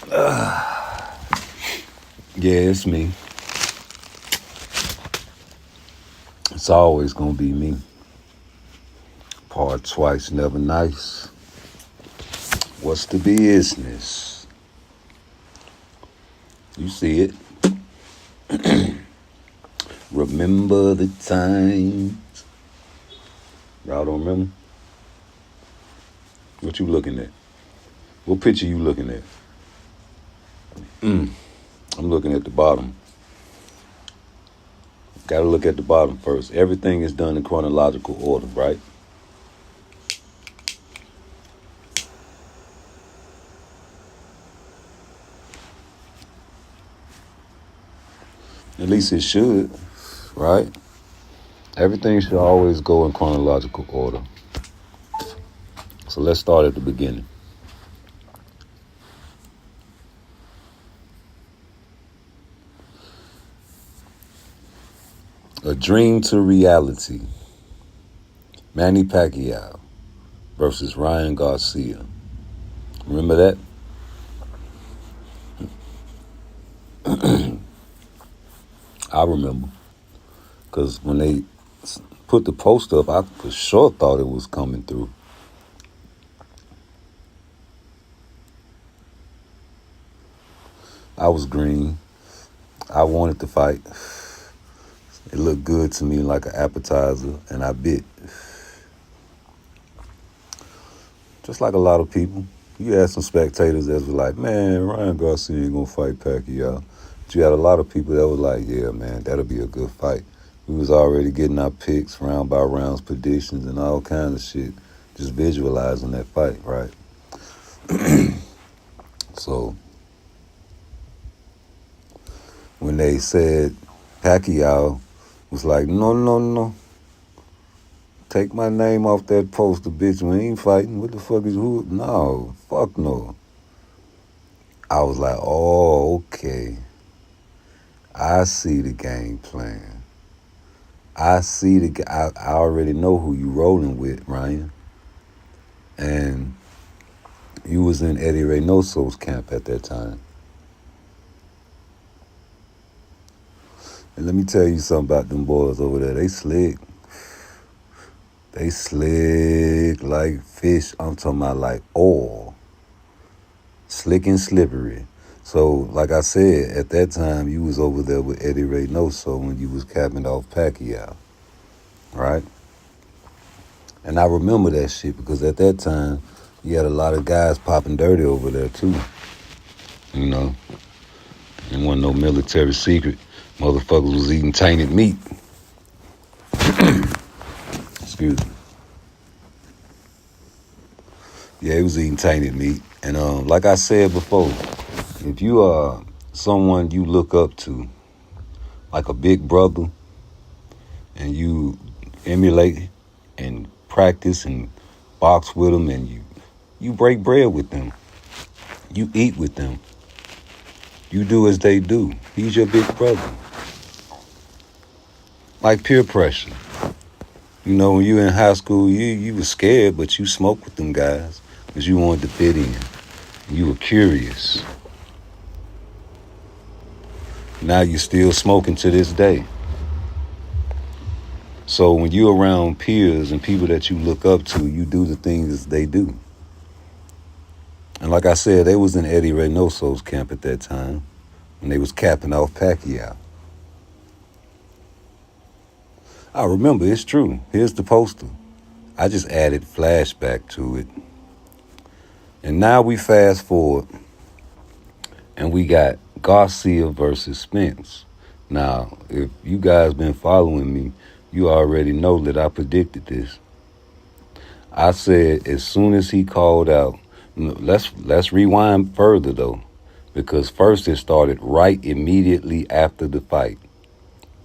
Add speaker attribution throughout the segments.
Speaker 1: Yeah, it's me. It's always gonna be me. PARTTWICE, never nice. What's the business? You see it. Remember the times. Y'all don't remember? What you looking at? What picture you looking at? I'm looking at the bottom. Gotta look at the bottom first. Everything is done in chronological order, right? At least it should, right? Everything should always go in chronological order. So let's start at the beginning. A dream to reality. Manny Pacquiao versus Ryan Garcia. Remember that? I remember. Because when they put the post up, I for sure thought it was coming through. I was green. I wanted to fight. It looked good to me like an appetizer, and I bit. Just like a lot of people. You had some spectators that was like, man, Ryan Garcia ain't gonna fight Pacquiao. But you had a lot of people that was like, yeah, man, that'll be a good fight. We was already getting our picks, round by rounds, predictions, and all kinds of shit. Just visualizing that fight, right? So, when they said Pacquiao was like, no. Take my name off that poster, bitch. We ain't fighting. What the fuck is who? No, fuck no. I was like, oh, okay. I see the game plan. I already know who you rolling with, Ryan. And you was in Eddie Reynoso's camp at that time. And let me tell you something about them boys over there. They slick. They slick like fish. I'm talking about like oil. Slick and slippery. So, like I said, at that time, you was over there with Eddie Reynoso when you was capping off Pacquiao. Right? And I remember that shit because at that time, you had a lot of guys popping dirty over there, too. You know? It wasn't no military secret. Motherfuckers was eating tainted meat. Excuse me. Yeah, he was eating tainted meat. And like I said before, if you are someone you look up to, like a big brother, and you emulate and practice and box with them, and you break bread with them, you eat with them, you do as they do. He's your big brother. Like peer pressure. You know, when you were in high school, you were scared, but you smoked with them guys because you wanted to fit in. You were curious. Now you're still smoking to this day. So when you're around peers and people that you look up to, you do the things they do. And like I said, they was in Eddie Reynoso's camp at that time when they was capping off Pacquiao. I remember, it's true. Here's the poster. I just added flashback to it. And now we fast forward and we got Garcia versus Spence. Now, if you guys been following me, you already know that I predicted this. I said as soon as he called out, let's rewind further though, because first it started right immediately after the fight.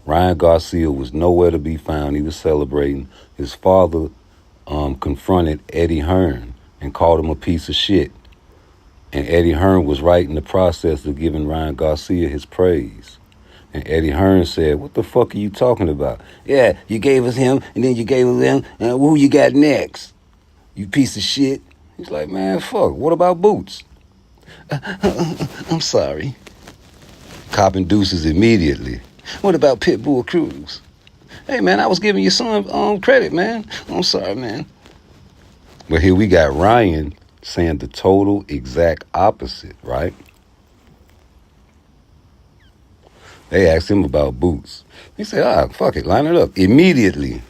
Speaker 1: Ryan Garcia was nowhere to be found. He was celebrating. His father confronted Eddie Hearn and called him a piece of shit. And Eddie Hearn was right in the process of giving Ryan Garcia his praise. And Eddie Hearn said, what the fuck are you talking about? Yeah, you gave us him, and then you gave us him, and who you got next? You piece of shit. He's like, man, fuck, what about Boots? I'm sorry. Copping deuces immediately. What about Pitbull Cruz? Hey, man, I was giving your son credit, man. I'm sorry, man. But here we got Ryan saying the total exact opposite, right? They asked him about Boots. He said, fuck it, line it up. Immediately.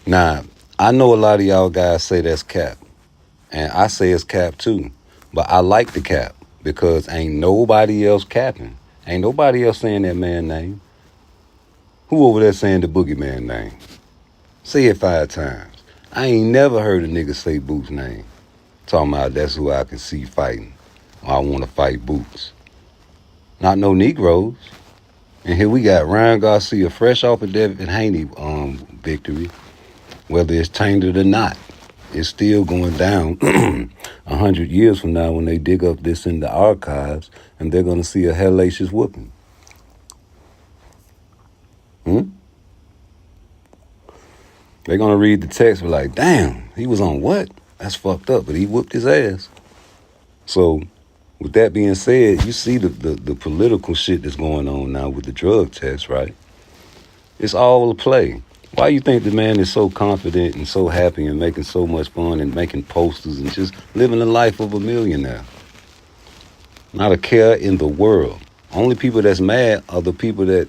Speaker 1: Now, I know a lot of y'all guys say that's cap. And I say it's cap too. But I like the cap because ain't nobody else capping. Ain't nobody else saying that man's name. Who over there saying the boogeyman name? Say it 5 times. I ain't never heard a nigga say Boots' name. Talking about that's who I can see fighting. Or I want to fight Boots. Not no Negroes. And here we got Ryan Garcia fresh off of Devin Haney victory. Whether it's tainted or not, it's still going down 100 years from now when they dig up this in the archives and they're going to see a hellacious whooping. They're going to read the text and be like, damn, he was on what? That's fucked up, but he whooped his ass. So with that being said, you see the political shit that's going on now with the drug test, right? It's all a play. Why you think the man is so confident and so happy and making so much fun and making posters and just living the life of a millionaire? Not a care in the world. Only people that's mad are the people that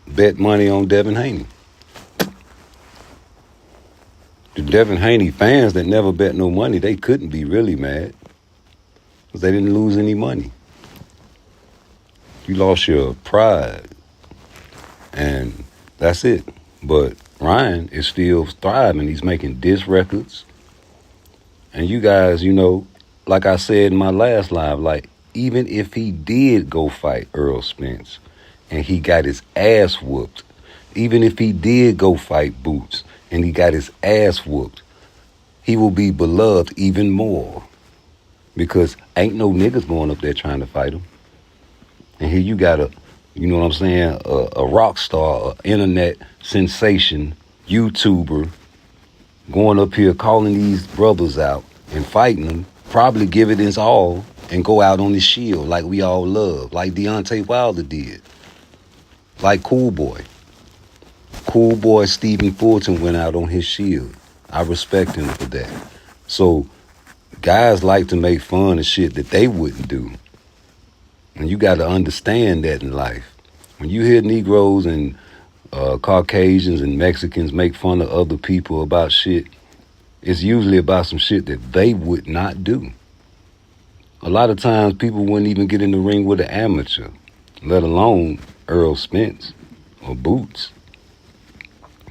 Speaker 1: bet money on Devin Haney. The Devin Haney fans that never bet no money, they couldn't be really mad because they didn't lose any money. You lost your pride, and that's it. But Ryan is still thriving. He's making diss records. And you guys, you know, like I said in my last live, like, even if he did go fight Earl Spence and he got his ass whooped, even if he did go fight Boots and he got his ass whooped, he will be beloved even more because ain't no niggas going up there trying to fight him. And here you got you know what I'm saying, a rock star, a internet sensation, YouTuber, going up here calling these brothers out and fighting them, probably give it his all and go out on his shield like we all love, like Deontay Wilder did, like Cool Boy Stephen Fulton went out on his shield. I respect him for that. So guys like to make fun of shit that they wouldn't do. And you got to understand that in life. When you hear Negroes and Caucasians and Mexicans make fun of other people about shit, it's usually about some shit that they would not do. A lot of times people wouldn't even get in the ring with an amateur, let alone Earl Spence or Boots.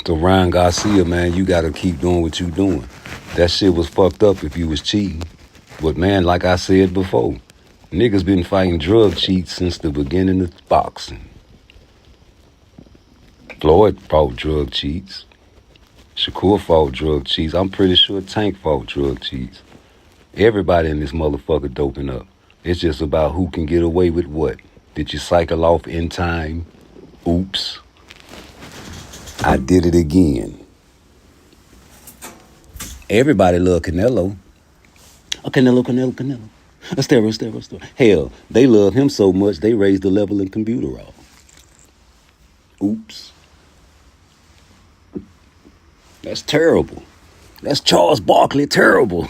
Speaker 1: So Ryan Garcia, man, you got to keep doing what you doing. That shit was fucked up if you was cheating. But man, like I said before, niggas been fighting drug cheats since the beginning of boxing. Floyd fought drug cheats. Shakur fought drug cheats. I'm pretty sure Tank fought drug cheats. Everybody in this motherfucker doping up. It's just about who can get away with what. Did you cycle off in time? Oops. I did it again. Everybody love Canelo. Oh, Canelo. Estero. Hell, they love him so much they raised the level in computer off. Oops. That's terrible. That's Charles Barkley terrible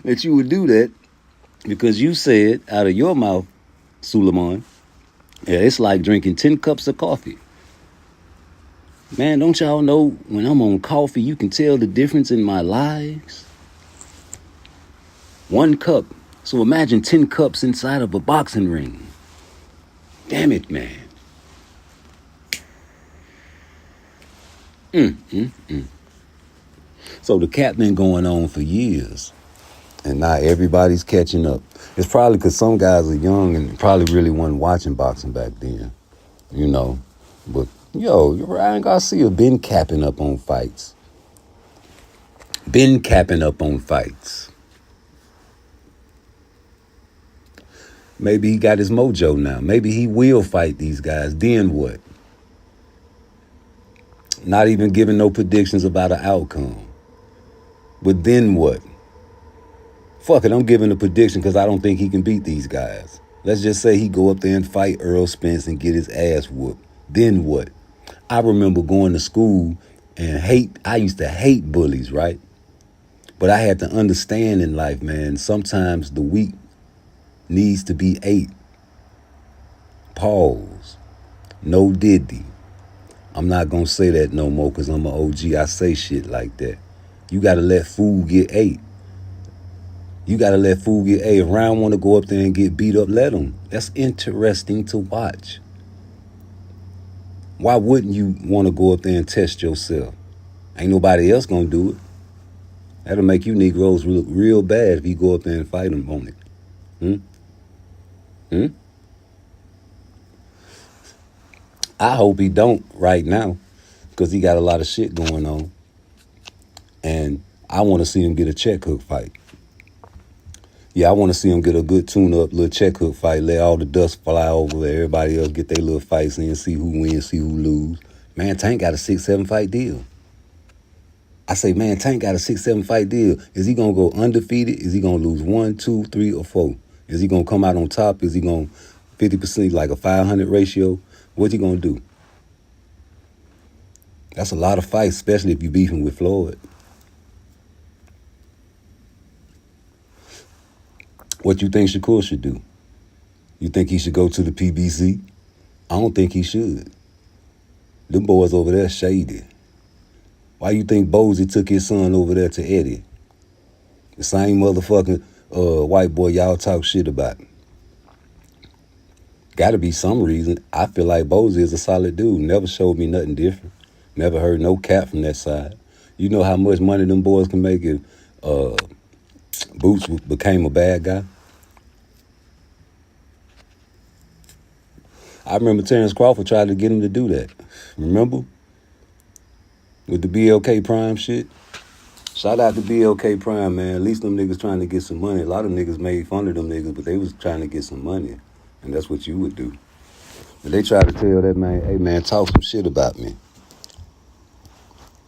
Speaker 1: that you would do that because you said out of your mouth, Suleiman, yeah, it's like drinking 10 cups of coffee. Man, don't y'all know when I'm on coffee, you can tell the difference in my lives? 1 cup. So imagine 10 cups inside of a boxing ring. Damn it, man. So the cap been going on for years. And now everybody's catching up. It's probably because some guys are young and probably really wasn't watching boxing back then. You know. But, Ryan Garcia been capping up on fights. Maybe he got his mojo now. Maybe he will fight these guys. Then what? Not even giving no predictions about an outcome. But then what? Fuck it, I'm giving a prediction because I don't think he can beat these guys. Let's just say he go up there and fight Earl Spence and get his ass whooped. Then what? I remember going to school and I used to hate bullies, right? But I had to understand in life, man, sometimes the weak needs to be ate. Pause. No diddy. I'm not going to say that no more because I'm an OG. I say shit like that. You got to let food get ate. You got to let food get ate. If Ryan want to go up there and get beat up, let him. That's interesting to watch. Why wouldn't you want to go up there and test yourself? Ain't nobody else going to do it. That'll make you Negroes look real bad if you go up there and fight them on it. I hope he don't right now because he got a lot of shit going on. And I want to see him get a check hook fight. Yeah, I want to see him get a good tune-up little check hook fight, let all the dust fly over, let everybody else get their little fights in, see who wins, see who lose. Man, Tank got a 6-7 fight deal. I say, man, Tank got a 6-7 fight deal. Is he going to go undefeated? Is he going to lose 1, 2, 3, or 4? Is he going to come out on top? Is he going to 50% like a 500 ratio? What's he going to do? That's a lot of fights, especially if you beefing with Floyd. What you think Shakur should do? You think he should go to the PBC? I don't think he should. Them boys over there shady. Why you think Bozy took his son over there to Eddie? The same motherfucking white boy y'all talk shit about. Gotta be some reason. I feel like Bozy is a solid dude. Never showed me nothing different. Never heard no cap from that side. You know how much money them boys can make if Boots became a bad guy? I remember Terrence Crawford tried to get him to do that. Remember? With the BLK Prime shit. Shout out to BLK Prime, man. At least them niggas trying to get some money. A lot of niggas made fun of them niggas, but they was trying to get some money. And that's what you would do. But they tried to tell that man, hey man, talk some shit about me.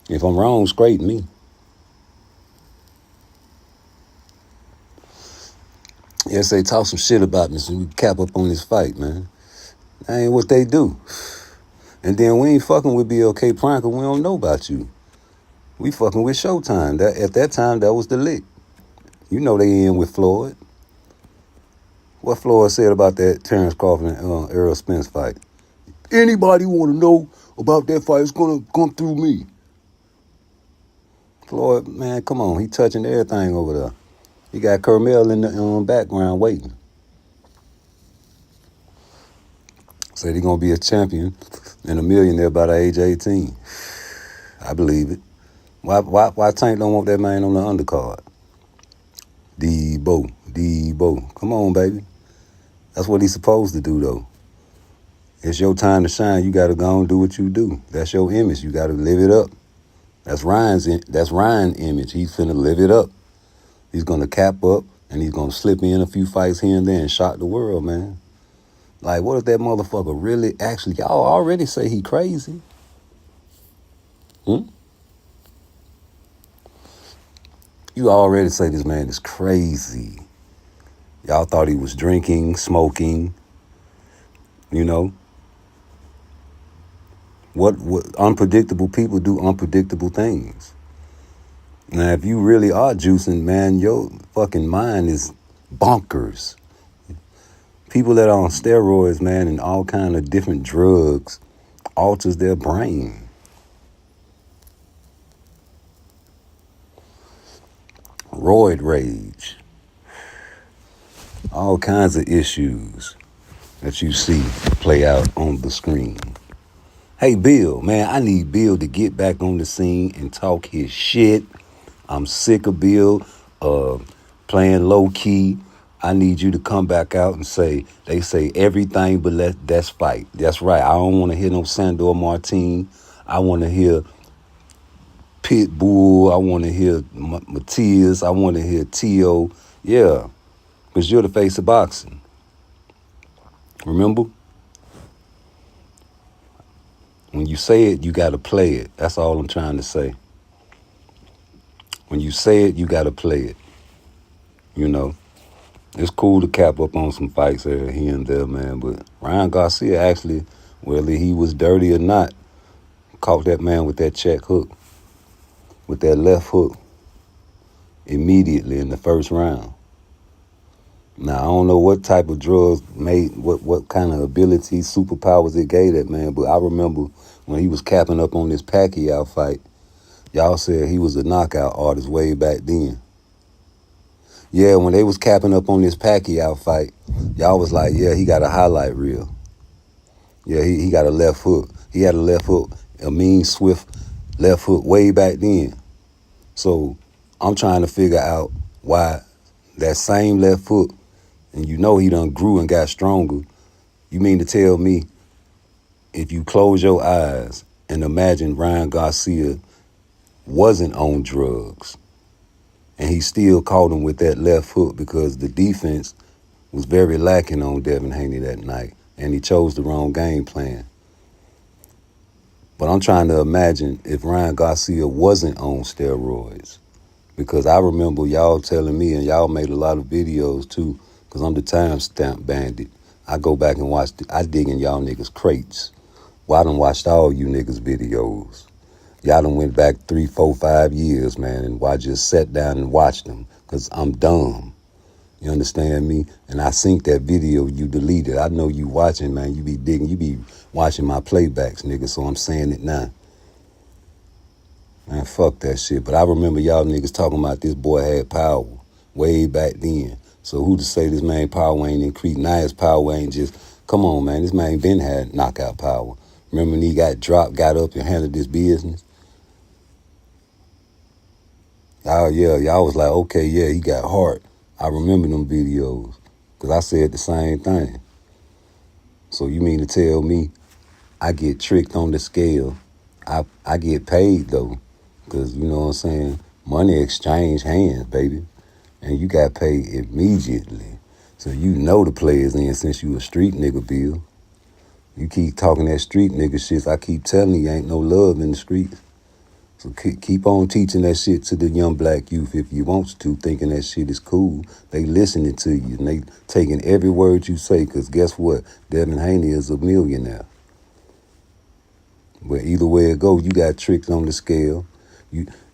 Speaker 1: If I'm wrong, scrape me. Yeah, say talk some shit about me so we can cap up on this fight, man. That ain't what they do. And then we ain't fucking with BLK Prime because we don't know about you. We fucking with Showtime. At that time, that was the lick. You know they in with Floyd. What Floyd said about that Terrence Crawford and Errol Spence fight. Anybody want to know about that fight, it's going to come through me. Floyd, man, come on. He touching everything over there. He got Carmel in the background waiting. Said he going to be a champion and a millionaire by the age of 18. I believe it. Why Tank don't want that man on the undercard? Debo. Come on, baby. That's what he's supposed to do, though. It's your time to shine. You got to go and do what you do. That's your image. You got to live it up. That's Ryan's image. He's finna live it up. He's going to cap up, and he's going to slip in a few fights here and there and shock the world, man. Like, what if that motherfucker really actually... Y'all already say he crazy. You already say this man is crazy. Y'all thought he was drinking, smoking, you know. What unpredictable people do unpredictable things. Now, if you really are juicing, man, your fucking mind is bonkers. People that are on steroids, man, and all kind of different drugs alters their brain. Roid rage. All kinds of issues that you see play out on the screen. Hey, Bill, man, I need Bill to get back on the scene and talk his shit. I'm sick of Bill playing low key. I need you to come back out and they say everything but that's fight. That's right. I don't want to hear no Sandor Martin. I want to hear Pitbull. I want to hear Matias. I want to hear Tio. Yeah, because you're the face of boxing. Remember? When you say it, you got to play it. That's all I'm trying to say. When you say it, you got to play it. You know, it's cool to cap up on some fights here and there, man. But Ryan Garcia actually, whether he was dirty or not, caught that man with that check hook, with that left hook, immediately in the first round. Now, I don't know what type of drugs made, what kind of abilities, superpowers it gave that man, but I remember when he was capping up on this Pacquiao fight, y'all said he was a knockout artist way back then. Yeah, when they was capping up on this Pacquiao fight, y'all was like, yeah, he got a highlight reel. Yeah, he got a left hook. He had a left hook, a mean, swift left hook way back then. So I'm trying to figure out why that same left hook, and you know he done grew and got stronger. You mean to tell me if you close your eyes and imagine Ryan Garcia wasn't on drugs and he still caught him with that left hook because the defense was very lacking on Devin Haney that night and he chose the wrong game plan. But I'm trying to imagine if Ryan Garcia wasn't on steroids, because I remember y'all telling me, and y'all made a lot of videos too, because I'm the timestamp bandit. I go back and watch, I dig in y'all niggas' crates. Well, I done watched all you niggas' videos. Y'all done went back 3, 4, 5 years, man, and I just sat down and watched them, because I'm dumb. You understand me? And I synced that video you deleted. I know you watching, man. You be digging, you be watching my playbacks, nigga, so I'm saying it now. Man, fuck that shit. But I remember y'all niggas talking about this boy had power way back then. So who to say this man power ain't increased? Now his power ain't just, come on, man, this man been had knockout power. Remember when he got dropped, got up and handled this business? Oh, yeah, y'all was like, okay, yeah, he got heart. I remember them videos because I said the same thing. So you mean to tell me I get tricked on the scale? I get paid, though, because, you know what I'm saying, money exchange hands, baby, and you got paid immediately. So you know the players in since you a street nigga, Bill. You keep talking that street nigga shit. I keep telling you ain't no love in the streets. So keep on teaching that shit to the young black youth if you want to, thinking that shit is cool. They listening to you, and they taking every word you say, because guess what? Devin Haney is a millionaire. But either way it goes, you got tricked on the scale.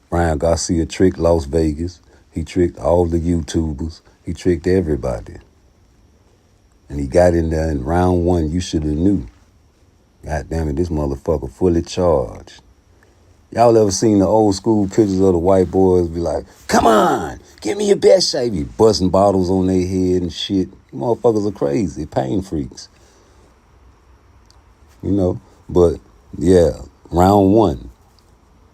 Speaker 1: Ryan Garcia tricked Las Vegas. He tricked all the YouTubers. He tricked everybody. And he got in there in round 1, you should have knew. God damn it, this motherfucker fully charged. Y'all ever seen the old school pictures of the white boys be like, come on, give me your best shave. Be busting bottles on their head and shit. Motherfuckers are crazy, pain freaks. You know, but yeah, round 1,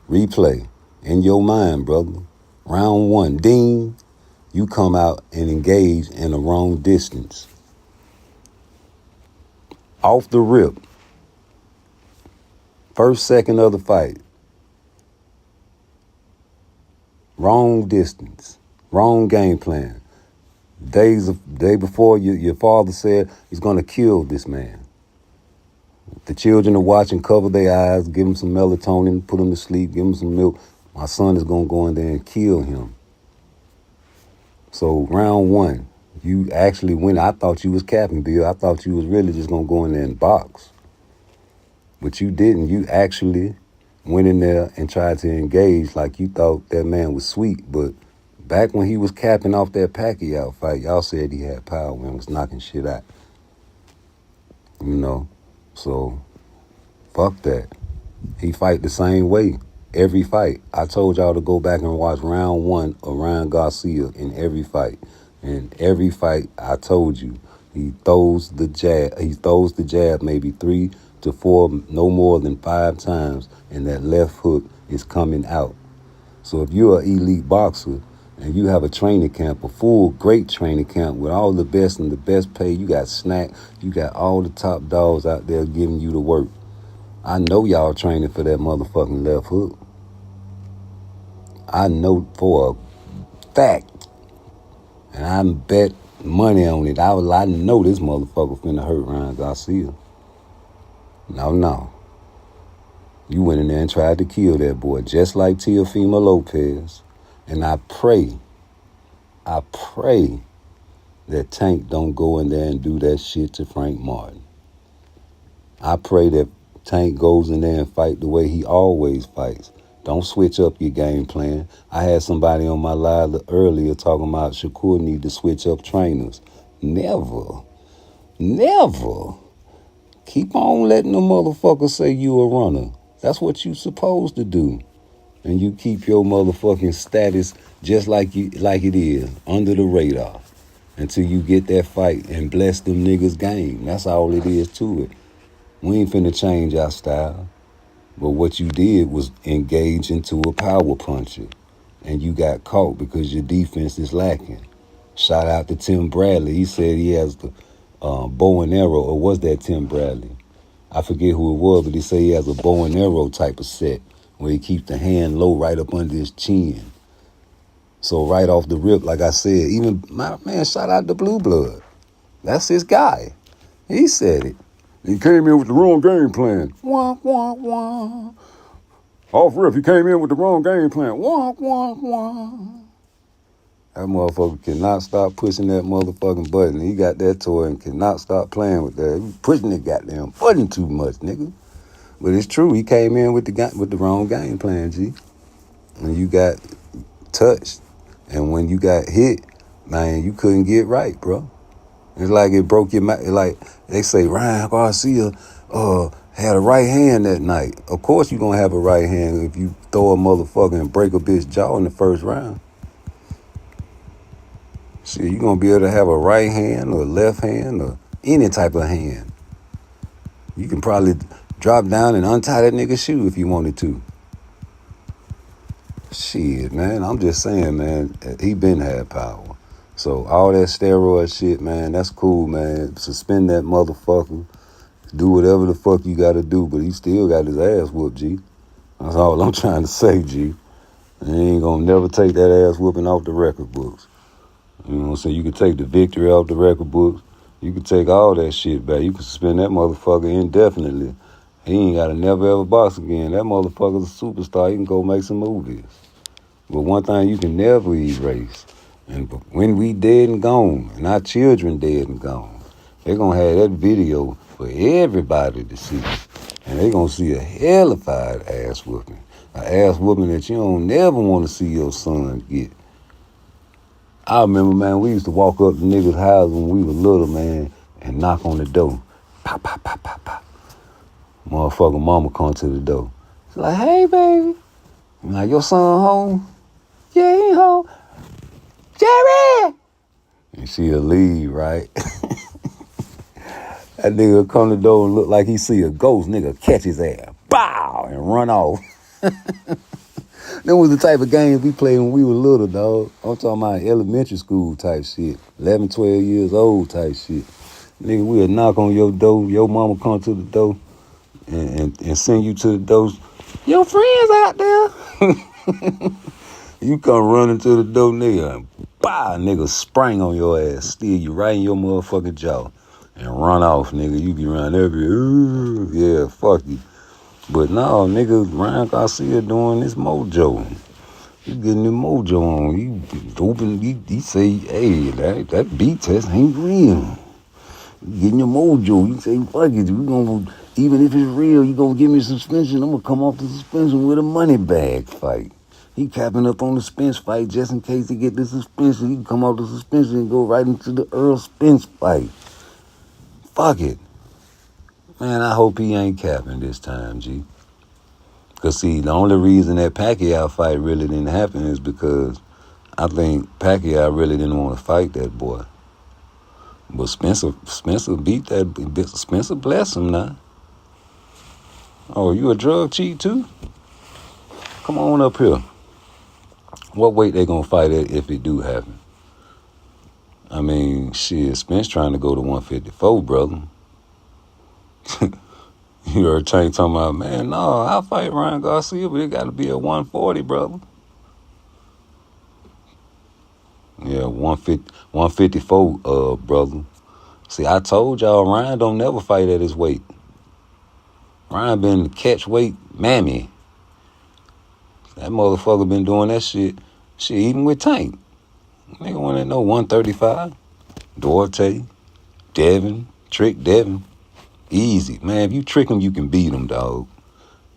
Speaker 1: replay in your mind, brother. Round 1, ding, you come out and engage in the wrong distance. Off the rip. First second of the fight. Wrong distance, wrong game plan. Day before, your father said he's going to kill this man. The children are watching, cover their eyes, give him some melatonin, put him to sleep, give him some milk. My son is going to go in there and kill him. So round 1, you actually went. I thought you was capping, Bill. I thought you was really just going to go in there and box. But you didn't. You actually went in there and tried to engage like you thought that man was sweet. But back when he was capping off that Pacquiao fight, y'all said he had power and was knocking shit out. You know? So, fuck that. He fight the same way every fight. I told y'all to go back and watch round 1 of Ryan Garcia in every fight. And every fight, I told you, he throws the jab maybe 3 to 4, no more than 5 times, and that left hook is coming out. So if you're an elite boxer and you have a training camp, a full great training camp with all the best and the best pay, you got snack, you got all the top dogs out there giving you the work. I know y'all training for that motherfucking left hook. I know for a fact, and I bet money on it. I know this motherfucker finna hurt Ryan Garcia. No. You went in there and tried to kill that boy, just like Teofimo Lopez. And I pray I pray that Tank don't go in there and do that shit to Frank Martin. I pray that Tank goes in there and fight the way he always fights. Don't switch up your game plan. I had somebody on my live earlier talking about Shakur need to switch up trainers. Never. Keep on letting the motherfucker say you a runner. That's what you supposed to do. And you keep your motherfucking status just like it is, under the radar, until you get that fight and bless them niggas' game. That's all it is to it. We ain't finna change our style. But what you did was engage into a power puncher. And you got caught because your defense is lacking. Shout out to Tim Bradley. He said he has the bow and arrow, or was that Tim Bradley? I forget who it was, but he said he has a bow and arrow type of set where he keeps the hand low right up under his chin. So right off the rip, like I said, even my man, shout out to Blue Blood. That's his guy. He said it. He came in with the wrong game plan. Wah, wah, wah. Off rip, he came in with the wrong game plan. Wah, wah, wah. That motherfucker cannot stop pushing that motherfucking button. He got that toy and cannot stop playing with that. He pushing the goddamn button too much, nigga. But it's true. He came in with the wrong game plan, G. And you got touched. And when you got hit, man, you couldn't get right, bro. It's like it broke your mind. Like they say, Ryan Garcia had a right hand that night. Of course you gonna have a right hand if you throw a motherfucker and break a bitch jaw in the first round. Shit, you gonna be able to have a right hand or a left hand or any type of hand. You can probably drop down and untie that nigga's shoe if you wanted to. Shit, man, I'm just saying, man, he been had power. So all that steroid shit, man, that's cool, man. Suspend that motherfucker. Do whatever the fuck you gotta do, but he still got his ass whooped, G. That's all I'm trying to say, G. And he ain't gonna never take that ass whooping off the record books. You know what I'm saying? You can take the victory off the record books. You can take all that shit back. You can suspend that motherfucker indefinitely. He ain't gotta never ever box again. That motherfucker's a superstar. He can go make some movies. But one thing you can never erase, and when we dead and gone, and our children dead and gone, they're gonna have that video for everybody to see. And they're gonna see a hellified ass whooping. An ass whooping that you don't never want to see your son get. I remember, man, we used to walk up to niggas' houses when we were little, man, and knock on the door. Pop, pop, pop, pop, pop. Motherfucker mama come to the door. She's like, hey, baby. I'm like, your son home? Yeah, he home. Jerry! And she'll leave, right? That nigga come to the door and look like he see a ghost. Nigga catch his ass. Bow! And run off. Them was the type of games we played when we were little, dog. I'm talking about elementary school type shit. 11, 12 years old type shit. Nigga, we'll knock on your door. Your mama come to the door and send you to the door. Your friends out there. You come running to the door, nigga, and nigga sprang on your ass, steal you right in your motherfucking jaw, and run off, nigga. You be running everywhere. Yeah, fuck you. But no, nigga, Ryan Garcia doing this mojo. He getting the mojo on. He say, hey, that beat test ain't real. You getting your mojo. You say, fuck it, we gonna, even if it's real, you gonna give me suspension, I'm gonna come off the suspension with a money bag fight. He capping up on the Spence fight just in case he get the suspension. He can come off the suspension and go right into the Earl Spence fight. Fuck it. Man, I hope he ain't capping this time, G. Because, see, the only reason that Pacquiao fight really didn't happen is because I think Pacquiao really didn't want to fight that boy. But Spencer beat that. Spencer blessed him now. Oh, you a drug cheat too? Come on up here. What weight they gonna fight at if it do happen? I mean, shit, Spence trying to go to 154, brother. You heard Tank talking about, man, no, I'll fight Ryan Garcia, but it got to be at 140, brother. Yeah, 154, brother. See, I told y'all Ryan don't never fight at his weight. Ryan been the catch weight mammy. That motherfucker been doing that shit even with Tank. Nigga want to know 135. Duarte, Devin, trick Devin. Easy. Man, if you trick him, you can beat him, dog.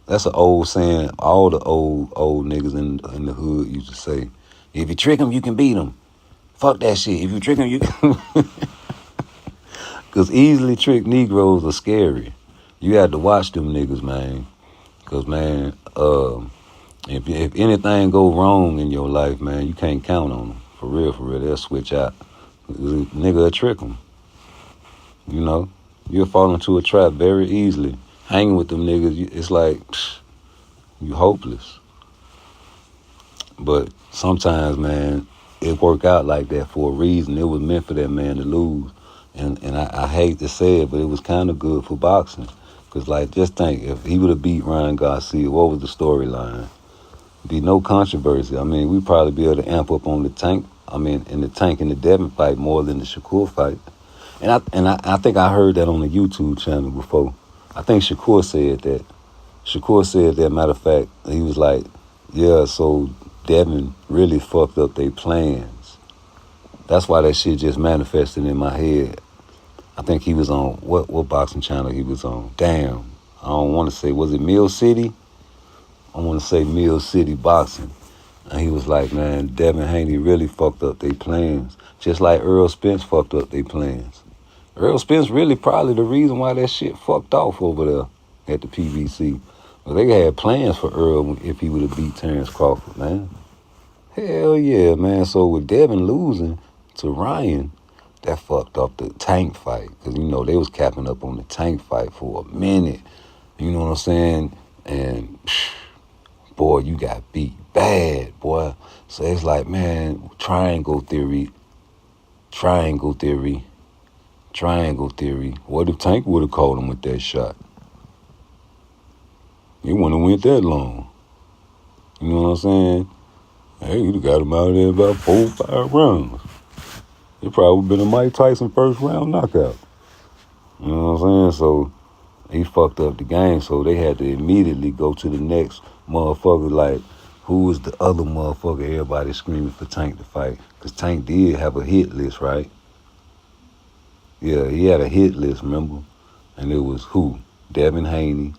Speaker 1: That's an old saying. All the old niggas in the hood used to say, if you trick him, you can beat him. Fuck that shit. If you trick him, you can... Because easily tricked Negroes are scary. You have to watch them niggas, man. Because, man, if anything go wrong in your life, man, you can't count on them. For real, they'll switch out. Nigga will trick them. You know? You'll fall into a trap very easily. Hanging with them niggas, it's like, you hopeless. But sometimes, man, it work out like that for a reason. It was meant for that man to lose. And I hate to say it, but it was kind of good for boxing. Because, like, just think, if he would have beat Ryan Garcia, what was the storyline? Be no controversy. I mean, we'd probably be able to amp up on the Tank. I mean, in the Tank and the Devin fight more than the Shakur fight. And I think I heard that on the YouTube channel before. I think Shakur said that. Matter of fact, he was like, yeah, so Devin really fucked up their plans. That's why that shit just manifested in my head. I think he was on, what boxing channel he was on? Damn. I don't want to say, was it Mill City? I want to say Mill City Boxing. And he was like, man, Devin Haney really fucked up their plans. Just like Earl Spence fucked up their plans. Earl Spence really probably the reason why that shit fucked off over there at the PBC. Well, they had plans for Earl if he would have beat Terrence Crawford, man. Hell yeah, man. So with Devin losing to Ryan, that fucked up the Tank fight. Because, you know, they was capping up on the Tank fight for a minute. You know what I'm saying? And, boy, you got beat bad, boy. So it's like, man, triangle theory. What if Tank would have caught him with that shot? He wouldn't have went that long. You know what I'm saying? Hey, you'd have got him out of there about 4 or 5 rounds. It probably been a Mike Tyson first round knockout. You know what I'm saying? So he fucked up the game, so they had to immediately go to the next motherfucker. Like, who was the other motherfucker everybody screaming for Tank to fight? Because Tank did have a hit list, right? Yeah, he had a hit list, remember? And it was who? Devin Haney,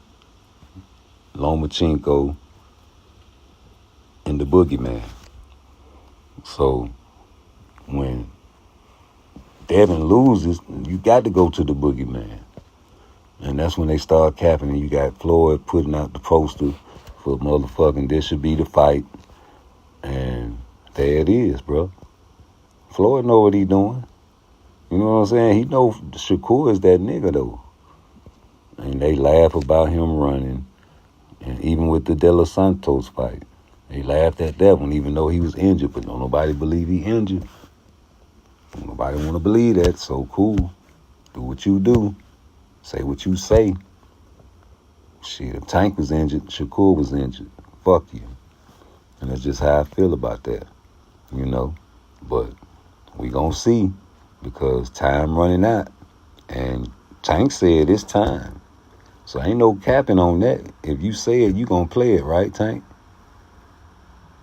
Speaker 1: Lomachenko, and the Boogeyman. So when Devin loses, you got to go to the Boogeyman. And that's when they start capping, and you got Floyd putting out the poster for motherfucking this should be the fight. And there it is, bro. Floyd know what he doing. You know what I'm saying? He know Shakur is that nigga, though. And they laugh about him running. And even with the De Los Santos fight, they laughed at that one, even though he was injured. But don't nobody believe he injured. Don't nobody want to believe that. So cool. Do what you do. Say what you say. Shit, if Tank was injured, Shakur was injured. Fuck you. And that's just how I feel about that. You know? But we gonna see. Because time running out. And Tank said it's time. So ain't no capping on that. If you say it, you gonna play it, right, Tank?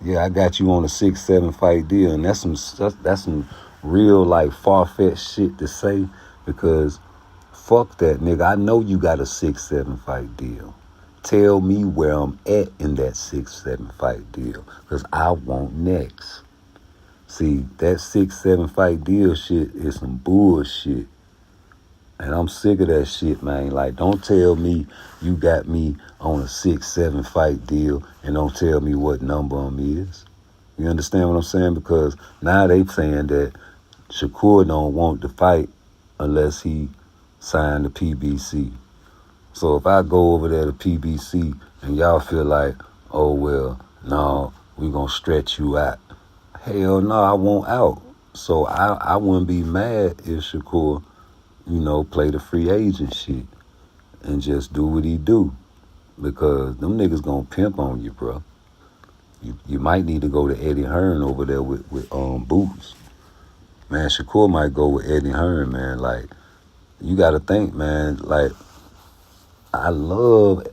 Speaker 1: Yeah, I got you on a 6-7 fight deal. And that's some real, like, far-fetched shit to say. Because fuck that, nigga. I know you got a 6-7 fight deal. Tell me where I'm at in that 6-7 fight deal. Because I want next. See, that 6-7 fight deal shit is some bullshit. And I'm sick of that shit, man. Like, don't tell me you got me on a 6-7 fight deal and don't tell me what number I'm is. You understand what I'm saying? Because now they saying that Shakur don't want to fight unless he signed the PBC. So if I go over there to PBC and y'all feel like, oh, well, no, we gonna stretch you out. Hell no, I want out. So I wouldn't be mad if Shakur, you know, play the free agent shit and just do what he do. Because them niggas gonna pimp on you, bro. You might need to go to Eddie Hearn over there with Boots. Man, Shakur might go with Eddie Hearn, man. Like, you gotta think, man, like, I love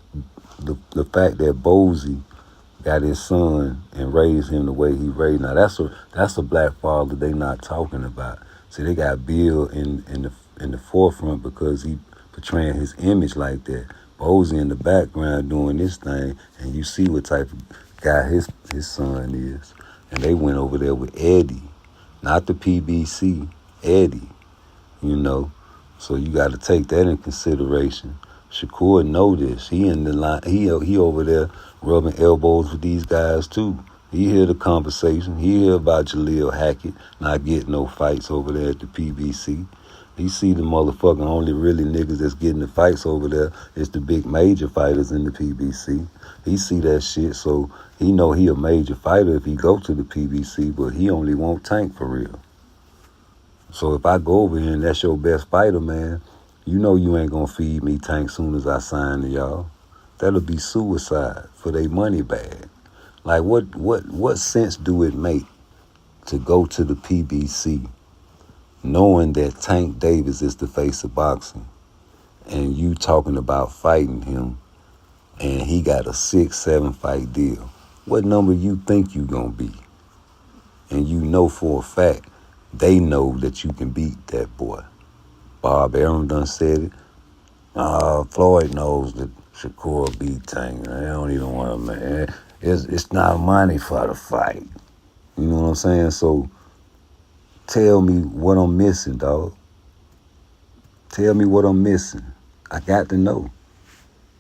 Speaker 1: the fact that Bozy got his son and raised him the way he raised. Now that's a black father they not talking about. See, they got Bill in the forefront because he portraying his image like that. Bozy in the background doing this thing, and you see what type of guy his son is. And they went over there with Eddie, not the PBC, Eddie. You know, so you got to take that in consideration. Shakur know this. He in the line. He over there rubbing elbows with these guys too. He hear the conversation. He hear about Jaleel Hackett not getting no fights over there at the PBC. He see the motherfucking only really niggas that's getting the fights over there is the big major fighters in the PBC. He see that shit, so he know he a major fighter if he go to the PBC, but he only want Tank for real. So if I go over here and that's your best fighter, man, you know you ain't gonna feed me Tank soon as I sign to y'all. That'll be suicide for their money bag. Like what sense do it make to go to the PBC knowing that Tank Davis is the face of boxing and you talking about fighting him and he got a 6-7 fight deal? What number you think you gonna be? And you know for a fact they know that you can beat that boy. Bob Arum done said it. Floyd knows that Shakur beat Tank. I don't even want to, man. It's not money for the fight. You know what I'm saying? So tell me what I'm missing, dog. Tell me what I'm missing. I got to know.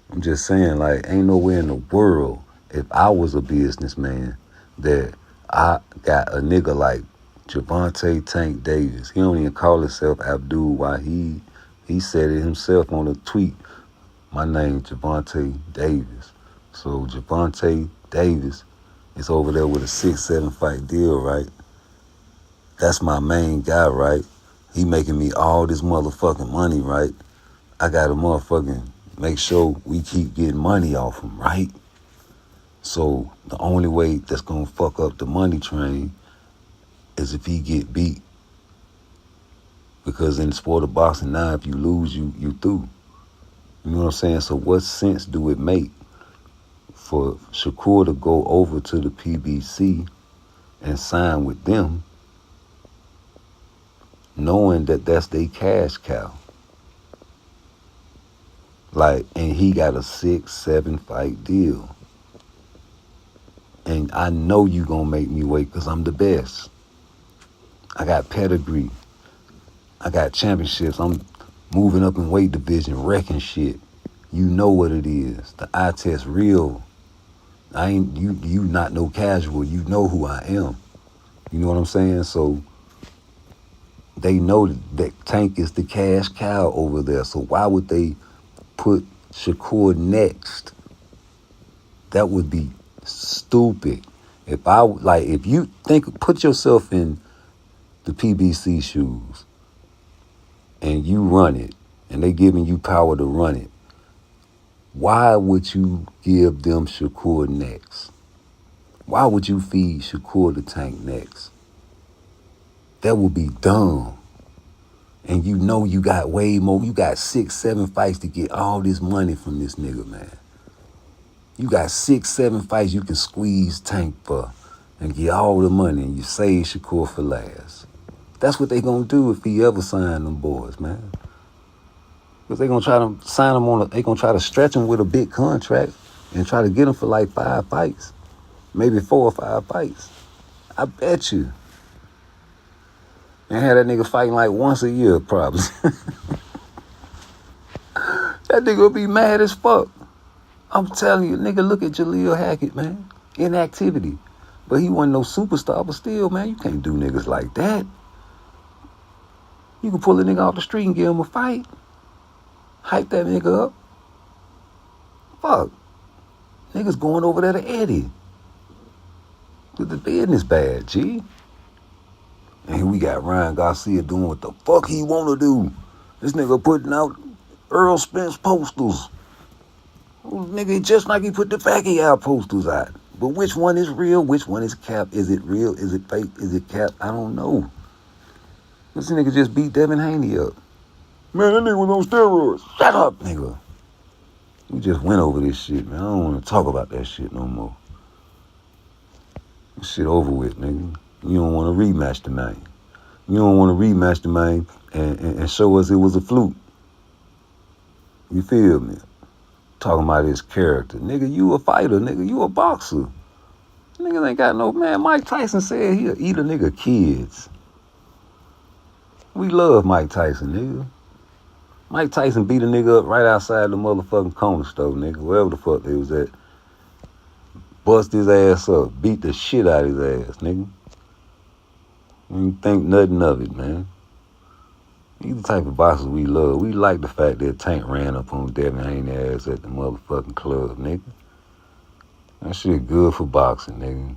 Speaker 1: I'm just saying, like, ain't nowhere in the world, if I was a businessman, that I got a nigga like Gervonta Tank Davis. He don't even call himself Abdul Wahid. He said it himself on a tweet. My name Gervonta Davis. So Gervonta Davis is over there with a 6-7 fight deal, right? That's my main guy, right? He making me all this motherfucking money, right? I gotta motherfucking make sure we keep getting money off him, right? So the only way that's gonna fuck up the money train is if he get beat. Because in the sport of boxing now, if you lose, you through. You know what I'm saying? So what sense do it make for Shakur to go over to the PBC and sign with them, knowing that that's their cash cow? Like, and he got a 6-7 fight deal. And I know you gonna make me wait because I'm the best. I got pedigree. I got championships. I'm moving up in weight division, wrecking shit. You know what it is. The eye test real. I ain't you not no casual. You know who I am. You know what I'm saying? So they know that Tank is the cash cow over there. So why would they put Shakur next? That would be stupid. If you put yourself in the PBC shoes and you run it and they giving you power to run it, why would you give them Shakur next? Why would you feed Shakur the Tank next? That would be dumb. And you know you got way more. You got 6-7 fights to get all this money from this nigga, man. You got 6-7 fights you can squeeze Tank for and get all the money and you save Shakur for last. That's what they gonna do if he ever sign them boys, man. Because they gonna try to sign him they gonna try to stretch him with a big contract and try to get him for like 5 fights. Maybe 4 or 5 fights. I bet you. And have that nigga fighting like once a year, probably. That nigga will be mad as fuck. I'm telling you, nigga, look at Jaleel Hackett, man. Inactivity. But he wasn't no superstar, but still, man, you can't do niggas like that. You can pull a nigga off the street and give him a fight. Hype that nigga up. Fuck. Niggas going over there to Eddie. With the business bad, G. And we got Ryan Garcia doing what the fuck he want to do. This nigga putting out Earl Spence posters. Nigga, just like he put the Pacquiao posters out. But which one is real? Which one is cap? Is it real? Is it fake? Is it cap? I don't know. This nigga just beat Devin Haney up. Man, that nigga was on steroids. Shut up, nigga. We just went over this shit, man. I don't want to talk about that shit no more. Shit over with, nigga. You don't want to rematch the man. You don't want to rematch the man and show us it was a fluke. You feel me? Talking about his character. Nigga, you a fighter, nigga. You a boxer. Niggas ain't got no, man. Mike Tyson said he'll eat a nigga kids. We love Mike Tyson, nigga. Mike Tyson beat a nigga up right outside the motherfucking corner store, nigga. Wherever the fuck they was at. Bust his ass up. Beat the shit out of his ass, nigga. You ain't think nothing of it, man. These the type of boxers we love. We like the fact that Tank ran up on Devin Haney ass at the motherfucking club, nigga. That shit good for boxing, nigga.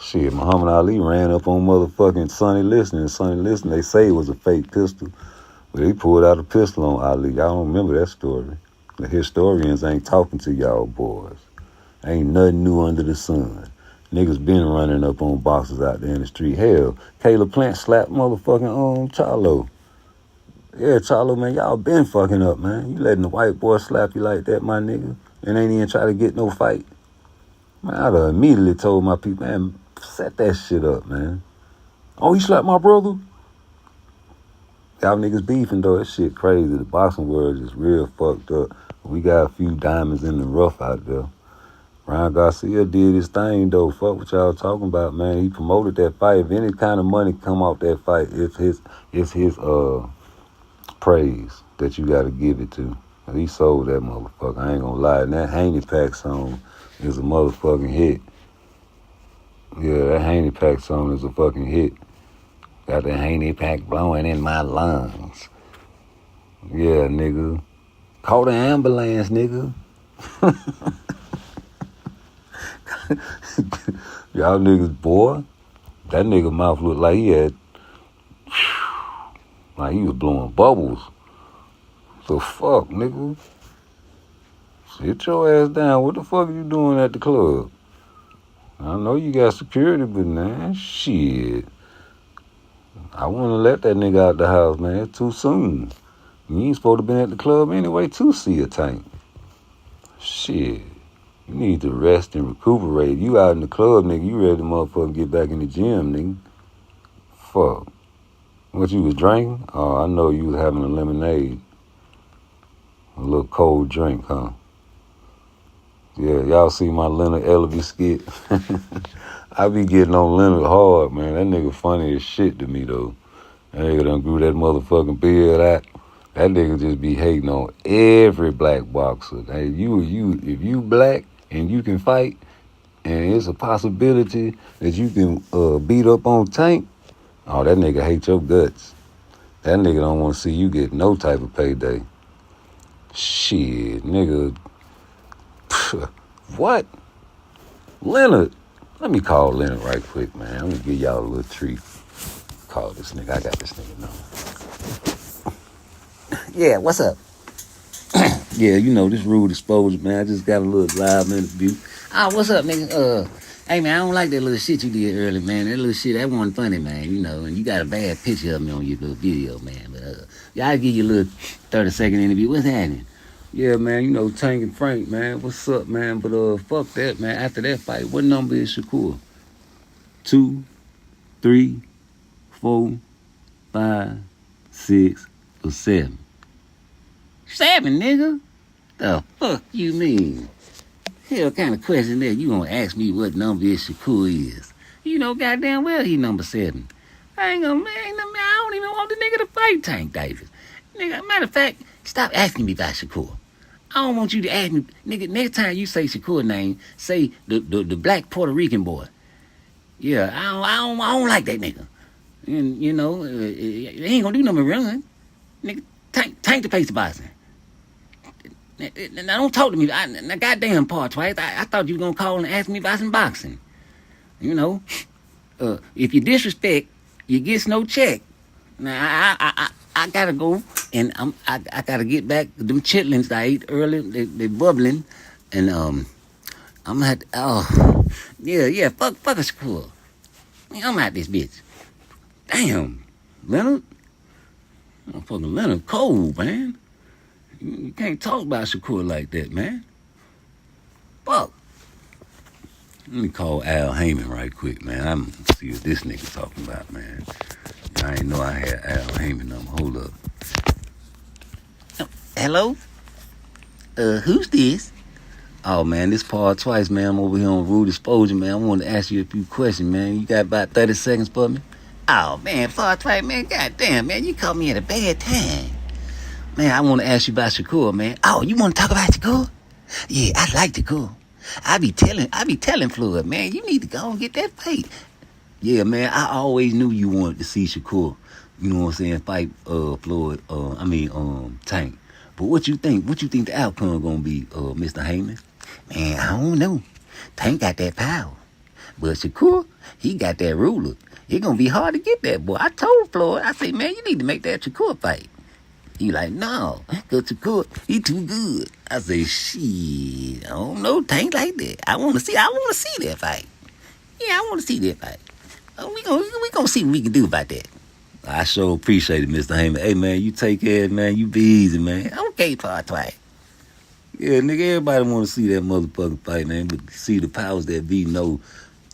Speaker 1: Shit, Muhammad Ali ran up on motherfucking Sonny Liston. And Sonny Liston, they say it was a fake pistol. But he pulled out a pistol on Ali. Y'all don't remember that story. The historians ain't talking to y'all boys. Ain't nothing new under the sun. Niggas been running up on boxers out there in the street. Hell, Caleb Plant slapped motherfucking Charlo. Yeah, Charlo, man, y'all been fucking up, man. You letting the white boy slap you like that, my nigga, and ain't even try to get no fight. Man, I'd have immediately told my people, man, set that shit up, man. Oh, he slapped my brother? Y'all niggas beefing, though. That shit crazy. The boxing world is real fucked up. We got a few diamonds in the rough out there. Ryan Garcia did his thing, though. Fuck what y'all talking about, man. He promoted that fight. If any kind of money come off that fight, it's his praise that you got to give it to. He sold that motherfucker. I ain't gonna lie. And that Haney Pack song is a motherfucking hit. Yeah, that Haney Pack song is a fucking hit. Got the Haney Pack blowing in my lungs. Yeah, nigga. Call the ambulance, nigga. Y'all niggas, boy. That nigga mouth looked like he had, like he was blowing bubbles. So fuck, nigga. Sit your ass down. What the fuck are you doing at the club? I know you got security, but man, shit. I want to let that nigga out the house, man. It's too soon. You ain't supposed to be at the club anyway to see a Tank. Shit. You need to rest and recuperate. You out in the club, nigga. You ready to motherfucking get back in the gym, nigga. Fuck. What you was drinking? Oh, I know you was having a lemonade. A little cold drink, huh? Yeah, y'all see my Leonard Ellerby skit? I be getting on Leonard hard, man. That nigga funny as shit to me, though. That nigga done grew that motherfucking beard out. That nigga just be hating on every black boxer. Hey, if you black and you can fight, and it's a possibility that you can beat up on Tank, oh, that nigga hate your guts. That nigga don't want to see you get no type of payday. Shit, nigga. What? Leonard. Let me call Leonard right quick, man. I'm gonna give y'all a little treat. Call this nigga. I got this nigga number. Yeah, what's up? Yeah, you know, this rude exposure, man. I just got a little live interview. Oh, what's up, nigga? Hey, man, I don't like that little shit you did earlier, man. That little shit, that wasn't funny, man, you know. And you got a bad picture of me on your little video, man. But, yeah, I'll give you a little 30-second interview. What's happening? Yeah, man, you know, Tank and Frank, man. What's up, man? But, fuck that, man. After that fight, what number is Shakur? 2, 3, 4, 5, 6, or 7? 7, nigga? The fuck you mean? Hell kind of question that you gonna ask me what number is Shakur is? You know goddamn well he number 7. I don't even want the nigga to fight Tank Davis. Nigga, matter of fact, stop asking me about Shakur. I don't want you to ask me, nigga, next time you say Shakur name, say the black Puerto Rican boy. Yeah, I don't like that nigga. And, you know, he ain't gonna do nothing but run. Nigga, Tank the pace of boxing. Now, don't talk to me. Now, goddamn, PARTTWICE. I thought you were going to call and ask me about some boxing. You know, if you disrespect, you get no check. Now, I got to go, and I got to get back them chitlins I ate earlier. They bubbling, and I'm going to have to, yeah, fuck a Shakur. I'm out this bitch. Damn, Leonard. Fucking Leonard cold, man. You can't talk about Shakur like that, man. Fuck. Let me call Al Heyman right quick, man. I'm see what this nigga talking about, man. I ain't know I had Al Heyman number. Hold up.
Speaker 2: Hello? Who's this?
Speaker 1: Oh, man, this PARTTWICE, man. I'm over here on Rude Exposure, man. I wanted to ask you a few questions, man. You got about 30 seconds for me?
Speaker 2: Oh, man, PARTTWICE, man, goddamn, man, you caught me at a bad time.
Speaker 1: Man, I want to ask you about Shakur, man.
Speaker 2: Oh, you want to talk about Shakur? Yeah, I like Shakur. I be telling Floyd, man, you need to go and get that fight.
Speaker 1: Yeah, man, I always knew you wanted to see Shakur, you know what I'm saying, fight Floyd, Tank. But what you think? What you think the outcome gonna be, Mr. Haney?
Speaker 2: Man, I don't know. Tank got that power. But Shakur, he got that ruler. It's gonna be hard to get that boy. I told Floyd, I said, man, you need to make that Shakur fight. He like, no, cause Shakur, he too good. I say, shit, I don't know, Tank like that. I wanna see that fight. Yeah, I wanna see that fight. We gonna see what we can do about that.
Speaker 1: I sure appreciate it, Mr. Haney. Hey, man, you take care, man. You be easy, man.
Speaker 2: Okay, PARTTWICE.
Speaker 1: Yeah, nigga, everybody want to see that motherfucking fight, man. But see, the powers that be know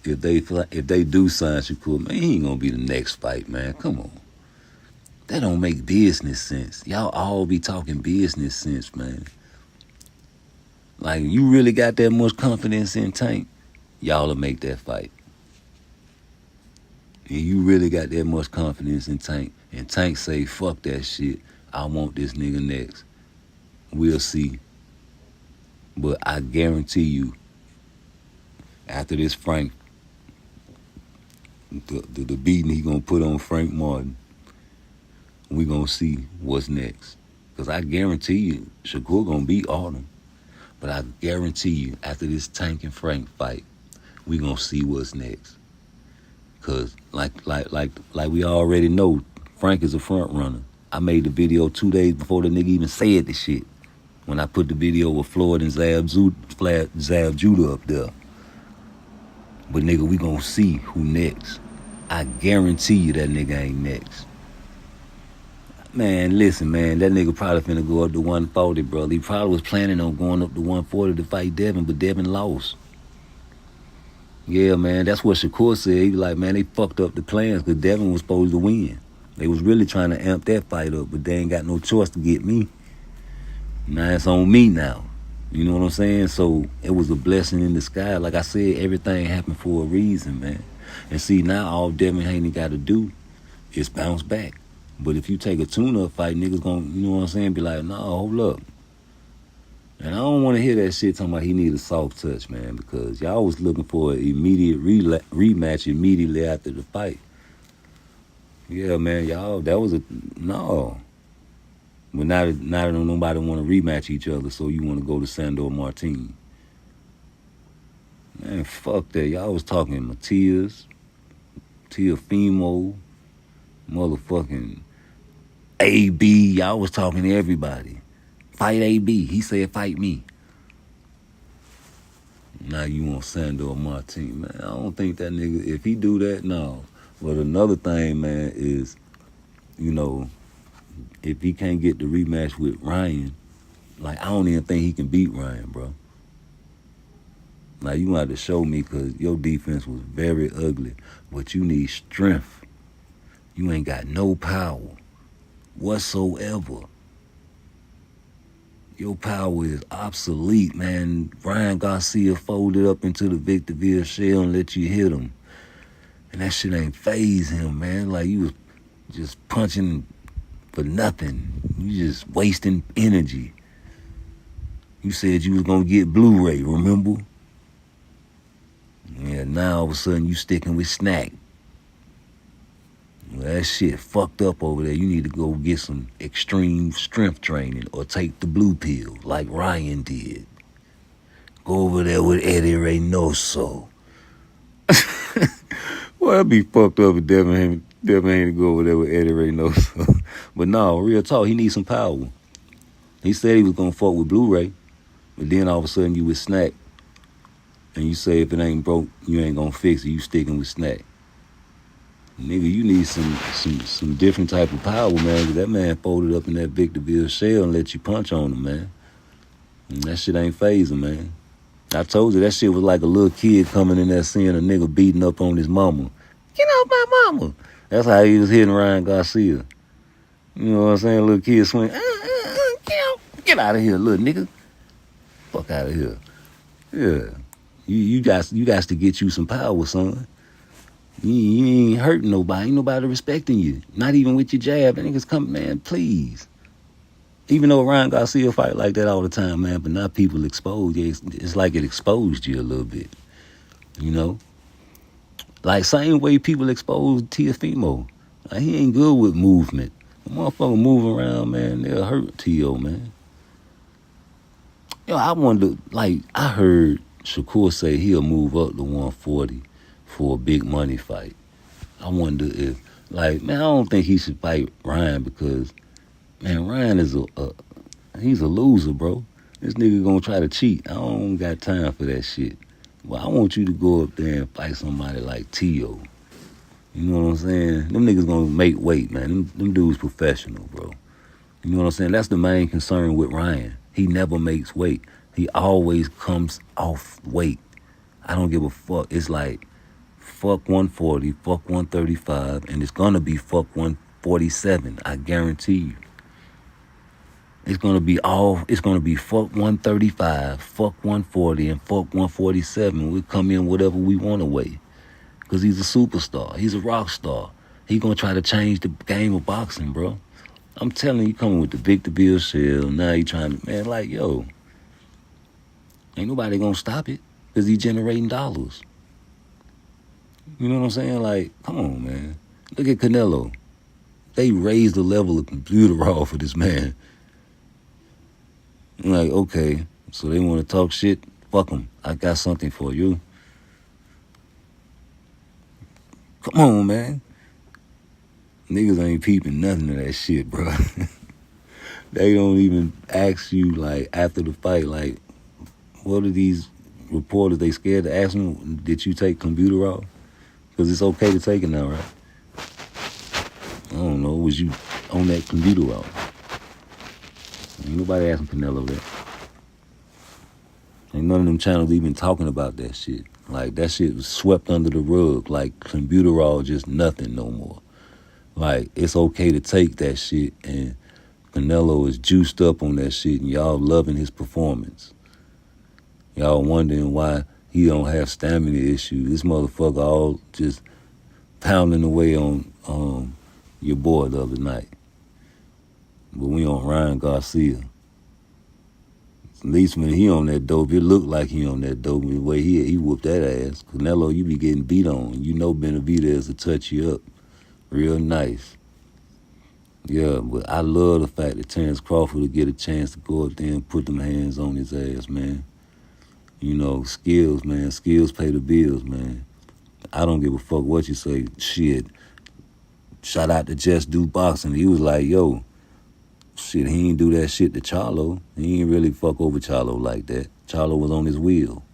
Speaker 1: if they do sign Shakur, man, he ain't gonna be the next fight, man. Come on. That don't make business sense. Y'all all be talking business sense, man. Like, you really got that much confidence in Tank, y'all'll make that fight. And you really got that much confidence in Tank, and Tank say, fuck that shit, I want this nigga next. We'll see. But I guarantee you, after this Frank, the beating he gonna put on Frank Martin, we gonna see what's next. Because I guarantee you, Shakur gonna beat Autumn. But I guarantee you, after this Tank and Frank fight, we gonna see what's next. Cause like we already know, Frank is a front runner. I made the video 2 days before the nigga even said the shit. When I put the video with Floyd and Zab Judah up there. But nigga, we gonna see who next. I guarantee you that nigga ain't next. Man, listen, man, that nigga probably finna go up to 140, brother. He probably was planning on going up to 140 to fight Devin, but Devin lost. Yeah, man, that's what Shakur said. He was like, man, they fucked up the plans because Devin was supposed to win. They was really trying to amp that fight up, but they ain't got no choice to get me. Now it's on me now. You know what I'm saying? So it was a blessing in disguise. Like I said, everything happened for a reason, man. And see, now all Devin Haney got to do is bounce back. But if you take a tune-up fight, niggas gonna, you know what I'm saying, be like, no, hold up. And I don't want to hear that shit talking about he need a soft touch, man, because y'all was looking for an immediate rematch immediately after the fight. Yeah, man, y'all, that was no. But now that nobody want to rematch each other, so you want to go to Sandor Martin. Man, fuck that. Y'all was talking Matias, Tiafimo, motherfucking AB. Y'all was talking to everybody. Fight AB. He said, fight me. Now you want Sandor Martin, man. I don't think that nigga, if he do that, no. But another thing, man, is, you know, if he can't get the rematch with Ryan, like, I don't even think he can beat Ryan, bro. Like, you gonna have to show me, because your defense was very ugly. But you need strength. You ain't got no power whatsoever. Your power is obsolete, man. Ryan Garcia folded up into the Victorville shell and let you hit him. And that shit ain't faze him, man. Like, you was just punching for nothing. You just wasting energy. You said you was gonna get Blu-ray, remember? Yeah, now all of a sudden you sticking with Snack. Well, that shit fucked up over there. You need to go get some extreme strength training or take the blue pill like Ryan did. Go over there with Eddie Reynoso. Well, that'd be fucked up if Devin ain't to go over there with Eddie Reynoso. But no, real talk, he needs some power. He said he was gonna fuck with Blu-ray, but then all of a sudden you with Snack. And you say if it ain't broke, you ain't gonna fix it, you sticking with Snack. Nigga, you need some different type of power, man, because that man folded up in that Victorville shell and let you punch on him, man. And that shit ain't phasing, man.
Speaker 2: I told you that shit was like a little kid coming in there seeing a nigga beating up on his mama. Get off my mama. That's how he was hitting Ryan Garcia. You know what I'm saying? Little kid swing. Get out of here, little nigga. Fuck out of here. Yeah. You got to get you some power, son. You ain't hurting nobody. Ain't nobody respecting you. Not even with your jab. And niggas come, man, please. Even though Ryan Garcia fight like that all the time, man, but now people expose you. It's like it exposed you a little bit. You know? Like same way people expose Teofimo. Like, he ain't good with movement. The motherfucker moving around, man, they'll hurt Tio, man. Yo, I wonder, like, I heard Shakur say he'll move up to 140 for a big money fight. I wonder if, like, man, I don't think he should fight Ryan because, man, Ryan is he's a loser, bro. This nigga gonna try to cheat. I don't got time for that shit. But I want you to go up there and fight somebody like Tio. You know what I'm saying? Them niggas gonna make weight, man. Them dudes professional, bro. You know what I'm saying? That's the main concern with Ryan. He never makes weight. He always comes off weight. I don't give a fuck. It's like, fuck 140, fuck 135, and it's gonna be fuck 147. I guarantee you. It's gonna be fuck 135, fuck 140, and fuck 147. We come in whatever we want to weigh. Because he's a superstar. He's a rock star. He gonna try to change the game of boxing, bro. I'm telling you, coming with the Victor Bill shell, now he trying to, man, like, yo, ain't nobody gonna stop it because he generating dollars. You know what I'm saying? Like, come on, man. Look at Canelo. They raised the level of computer raw for this man. I'm like, okay, so they want to talk shit? Fuck them. I got something for you. Come on, man. Niggas ain't peeping nothing of that shit, bro. They don't even ask you, like, after the fight, like, what are these reporters, they scared to ask them, did you take computer raw? Because it's okay to take it now, right? I don't know, was you on that computer raw? Ain't nobody asking Canelo that. Ain't none of them channels even talking about that shit. Like, that shit was swept under the rug. Like, computer raw just nothing no more. Like, it's okay to take that shit, and Canelo is juiced up on that shit, and y'all loving his performance. Y'all wondering why he don't have stamina issues. This motherfucker all just pounding away on your boy the other night. But we on Ryan Garcia. At least when he on that dope, it looked like he on that dope. The way he whooped that ass. Canelo, you be getting beat on. You know Benavidez will touch you up real nice. Yeah, but I love the fact that Terrence Crawford will get a chance to go up there and put them hands on his ass, man. You know, skills, man. Skills pay the bills, man. I don't give a fuck what you say. Shit. Shout out to Just Do Boxing. He was like, yo, shit, he ain't do that shit to Charlo. He ain't really fuck over Charlo like that. Charlo was on his wheel.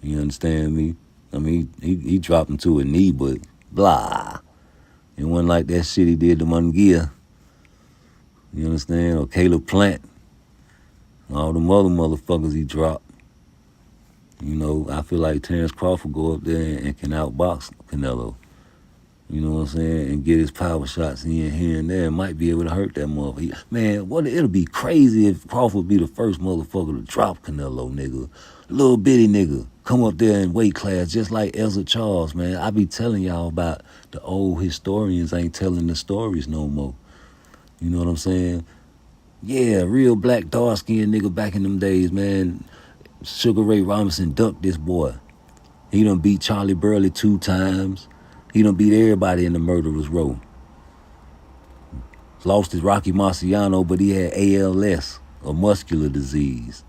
Speaker 2: You understand me? I mean, he dropped him to a knee, but blah. It wasn't like that shit he did to Munguia. You understand? Or Caleb Plant. All the other motherfuckers he dropped. You know, I feel like Terrence Crawford go up there and can outbox Canelo. You know what I'm saying? And get his power shots in here and there. Might be able to hurt that motherfucker. Man, it'll be crazy if Crawford be the first motherfucker to drop Canelo, nigga. Little bitty nigga. Come up there in weight class just like Ezra Charles, man. I be telling y'all about the old historians ain't telling the stories no more. You know what I'm saying? Yeah, real black, dark-skinned nigga back in them days, man. Sugar Ray Robinson ducked this boy. He done beat Charlie Burley 2 times. He done beat everybody in the murderer's row. Lost his Rocky Marciano, but he had ALS, a muscular disease.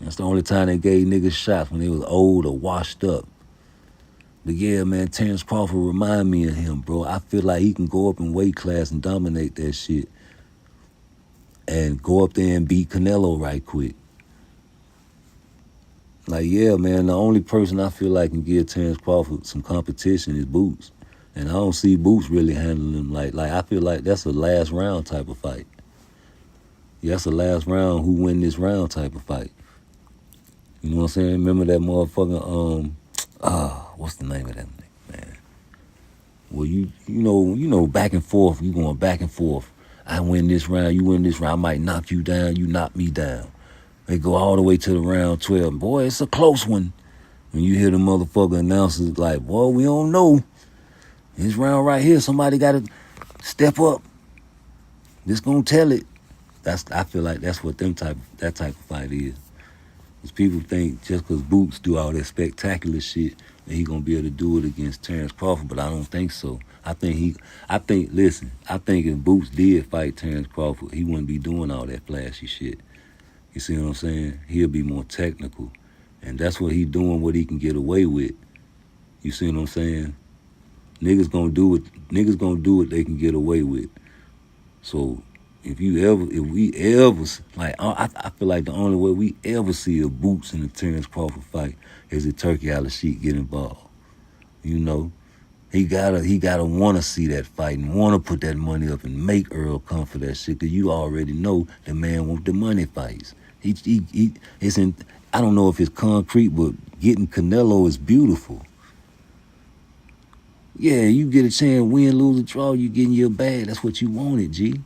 Speaker 2: That's the only time they gave niggas shots, when they was old or washed up. But yeah, man, Terrence Crawford remind me of him, bro. I feel like he can go up in weight class and dominate that shit. And go up there and beat Canelo right quick. Like, yeah, man, the only person I feel like can give Terrence Crawford some competition is Boots. And I don't see Boots really handling him like I feel like that's a last round type of fight. Yeah, that's a last round, who win this round type of fight.
Speaker 1: You know what I'm saying? Remember that motherfucking what's the name of that nigga, man? Well, you know, back and forth. You going back and forth. I win this round, you win this round. I might knock you down, you knock me down. They go all the way to the round 12. Boy, it's a close one. When you hear the motherfucker announcers like, boy, we don't know. This round right here, somebody got to step up. Just gonna tell it. I feel like that's what that type of fight is. Because people think just because Boots do all that spectacular shit that he gonna be able to do it against Terrence Crawford, but I don't think so. I think if Boots did fight Terrence Crawford, he wouldn't be doing all that flashy shit. You see what I'm saying? He'll be more technical. And that's what he doing, what he can get away with. You see what I'm saying? Niggas gonna do what they can get away with. So if we ever, like, I feel like the only way we ever see a Boots in a Terrence Crawford fight is if Turkey Al-Sheikh get involved. You know? He gotta want to see that fight and want to put that money up and make Earl come for that shit, because you already know the man want the money fights. It's in, I don't know if it's concrete, but getting Canelo is beautiful. Yeah, you get a chance, win, lose, or draw, you get in your bag. That's what you wanted, G.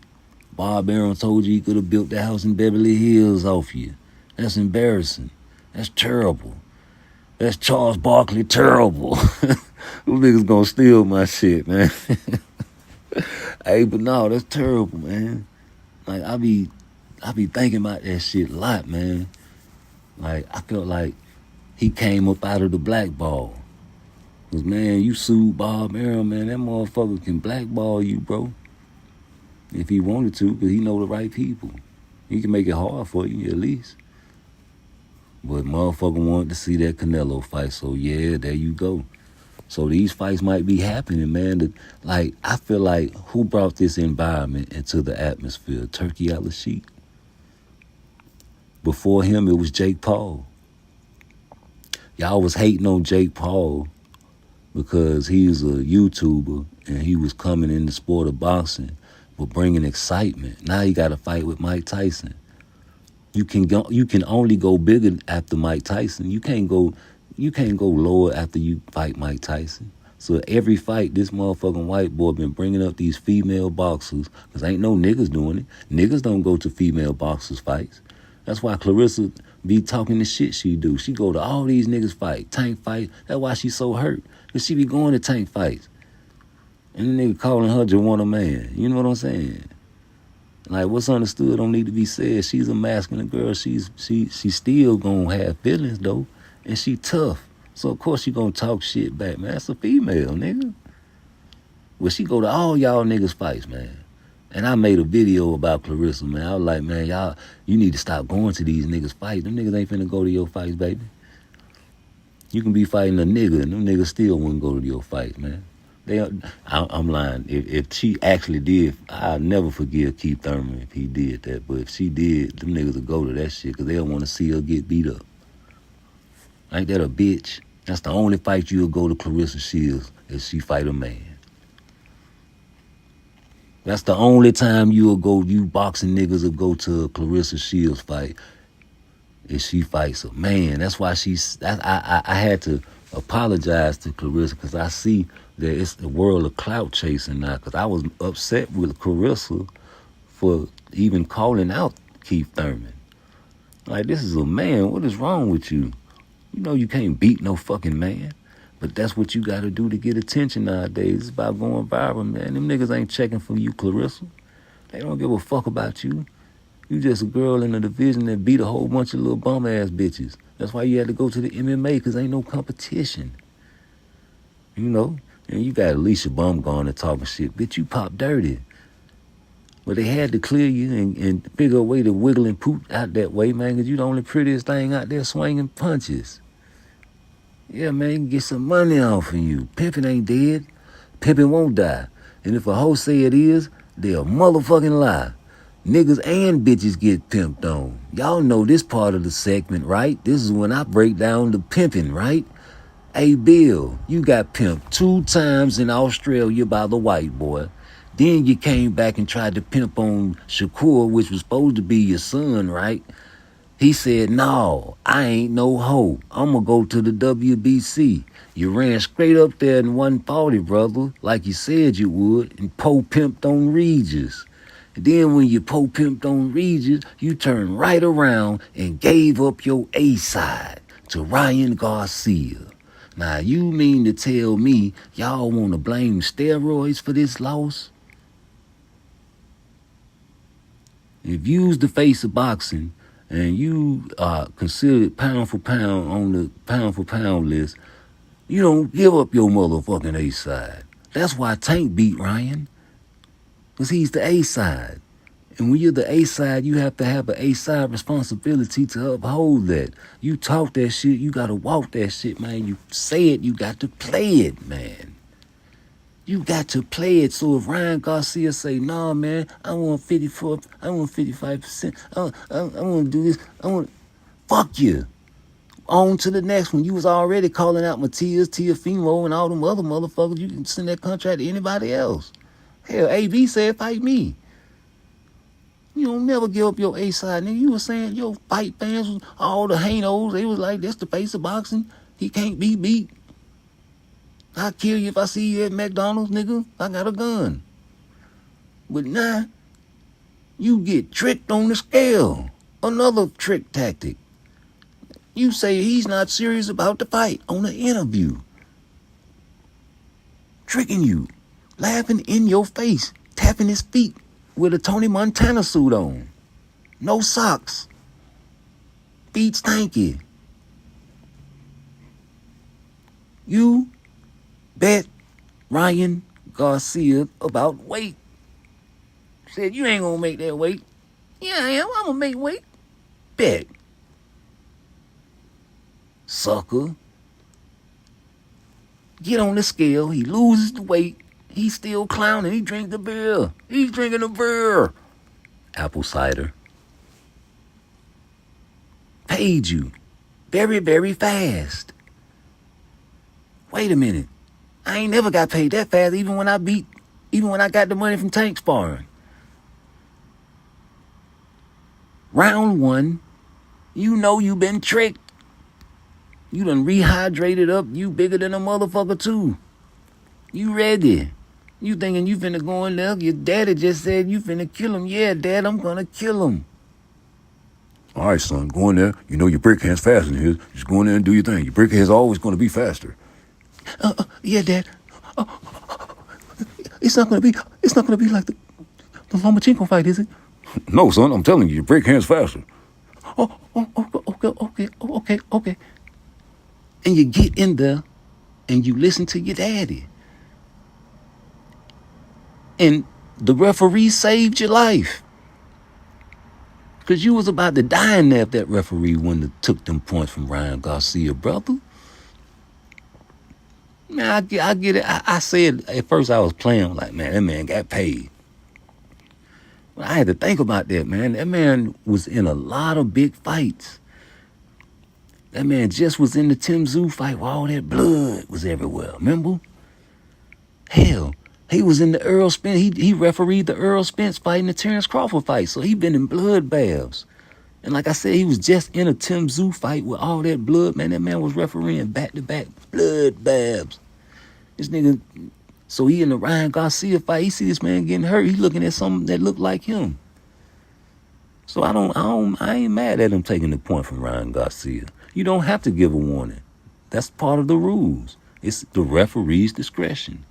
Speaker 1: Bob Arum told you he could have built the house in Beverly Hills off you. That's embarrassing. That's terrible. That's Charles Barkley terrible. Them niggas gonna steal my shit, man. Hey, but no, that's terrible, man. Like, I be thinking about that shit a lot, man. Like, I felt like he came up out of the blackball. Because, man, you sued Bob Arum, man. That motherfucker can blackball you, bro. If he wanted to, because he know the right people. He can make it hard for you, at least. But motherfucker wanted to see that Canelo fight, so yeah, there you go. So these fights might be happening, man. Like, I feel like who brought this environment into the atmosphere? Turkey Al-Sheikh. Before him, it was Jake Paul. Y'all was hating on Jake Paul because he's a YouTuber and he was coming in the sport of boxing, but bringing excitement. Now he got to fight with Mike Tyson. You can only go bigger after Mike Tyson. You can't go lower after you fight Mike Tyson. So every fight, this motherfucking white boy been bringing up these female boxers, because ain't no niggas doing it. Niggas don't go to female boxers fights. That's why Clarissa be talking the shit she do. She go to all these niggas fight, Tank fight. That's why she so hurt, because she be going to Tank fights. And the nigga calling her Joanna Man. You know what I'm saying? Like, what's understood don't need to be said. She's a masculine girl. She's still gonna have feelings, though. And she tough. So, of course, she gonna talk shit back, man. That's a female, nigga. Well, she go to all y'all niggas fights, man. And I made a video about Clarissa, man. I was like, man, you need to stop going to these niggas fights. Them niggas ain't finna go to your fights, baby. You can be fighting a nigga, and them niggas still wouldn't go to your fights, man. I'm lying. If she actually did, I'll never forgive Keith Thurman if he did that. But if she did, them niggas will go to that shit because they don't want to see her get beat up. Ain't that a bitch? That's the only fight you'll go to Clarissa Shields if she fight a man. That's the only time you boxing niggas will go to a Clarissa Shields fight if she fights a man. That's why I had to apologize to Clarissa, because I see that it's the world of clout chasing now, because I was upset with Clarissa for even calling out Keith Thurman. Like, this is a man. What is wrong with you? You know you can't beat no fucking man. But that's what you got to do to get attention nowadays. It's about going viral, man. Them niggas ain't checking for you, Clarissa. They don't give a fuck about you. You just a girl in a division that beat a whole bunch of little bum-ass bitches. That's why you had to go to the MMA, because ain't no competition. You know? And you got Alicia Bumgarner talking shit. Bitch, you pop dirty. But they had to clear you and figure a way to wiggle and poop out that way, man, because you the only prettiest thing out there swinging punches. Yeah, man, you can get some money off of you. Pimping ain't dead. Pimping won't die. And if a hoe say it is, they a motherfucking lie. Niggas and bitches get pimped on. Y'all know this part of the segment, right? This is when I break down the pimping, right? Hey, Bill, you got pimped 2 times in Australia by the white boy. Then you came back and tried to pimp on Shakur, which was supposed to be your son, right?
Speaker 2: He said, no, I ain't no hoe. I'm going to go to the WBC. You ran straight up there in 140, brother, like you said you would, and pimped on Regis. And then when you pimped on Regis, you turned right around and gave up your A-side to Ryan Garcia. Now, you mean to tell me y'all want to blame steroids for this loss? If you's the face of boxing and you are considered pound for pound on the pound for pound list, you don't give up your motherfucking A-side. That's why Tank beat Ryan, because he's the A-side. And when you're the A-side, you have to have an A-side responsibility to uphold that. You talk that shit, you got to walk that shit, man. You say it, you got to play it, man. You got to play it. So if Ryan Garcia say, nah, man, I want 54, I want 55%, I want to do this, fuck you. On to the next one. You was already calling out Matias, Tiafimo, and all them other motherfuckers. You can send that contract to anybody else. Hell, AB said, fight me. You don't never give up your A-side, nigga. You was saying your fight fans, all the Hanos, they was like, that's the face of boxing. He can't be beat. I'll kill you if I see you at McDonald's, nigga. I got a gun. But now, you get tricked on the scale. Another trick tactic. You say he's not serious about the fight on an interview. Tricking you. Laughing in your face. Tapping his feet with a Tony Montana suit on. No socks. Feet stanky. You bet Ryan Garcia about weight. Said, you ain't gonna make that weight. Yeah, I am. I'm gonna make weight. Bet. Sucker. Get on the scale. He loses the weight. He's still clowning. He drink the beer. He's drinking the beer. Apple cider. Paid you. Very, very fast. Wait a minute. I ain't never got paid that fast, even when I got the money from Tank sparring. Round 1, you know you been tricked. You done rehydrated up. You bigger than a motherfucker too. You ready. You thinking you finna go in there. Your daddy just said you finna kill him. Yeah, Dad, I'm gonna kill him.
Speaker 1: All right, son, go in there. You know your brick hand's faster than his. Just go in there and do your thing. Your brick hand's always gonna be faster.
Speaker 2: Yeah, Dad. It's not gonna be like the Lomachenko fight, is it?
Speaker 1: No, son, I'm telling you, your brick hand's faster.
Speaker 2: Okay. And you get in there and you listen to your daddy. And the referee saved your life. Because you was about to die in there if that referee wouldn't have took them points from Ryan Garcia, brother. Man, I get it. I said at first I was playing like, man, that man got paid. But I had to think about that, man. That man was in a lot of big fights. That man just was in the Tim Tszyu fight where all that blood was everywhere. Remember? Hell, he was in the Earl Spence. He refereed the Earl Spence fight and the Terrence Crawford fight. So he been in blood baths. And like I said, he was just in a Tim Tszyu fight with all that blood. Man, that man was refereeing back-to-back blood baths. This nigga, so he in the Ryan Garcia fight. He see this man getting hurt. He looking at something that looked like him. So I ain't mad at him taking the point from Ryan Garcia. You don't have to give a warning. That's part of the rules. It's the referee's discretion.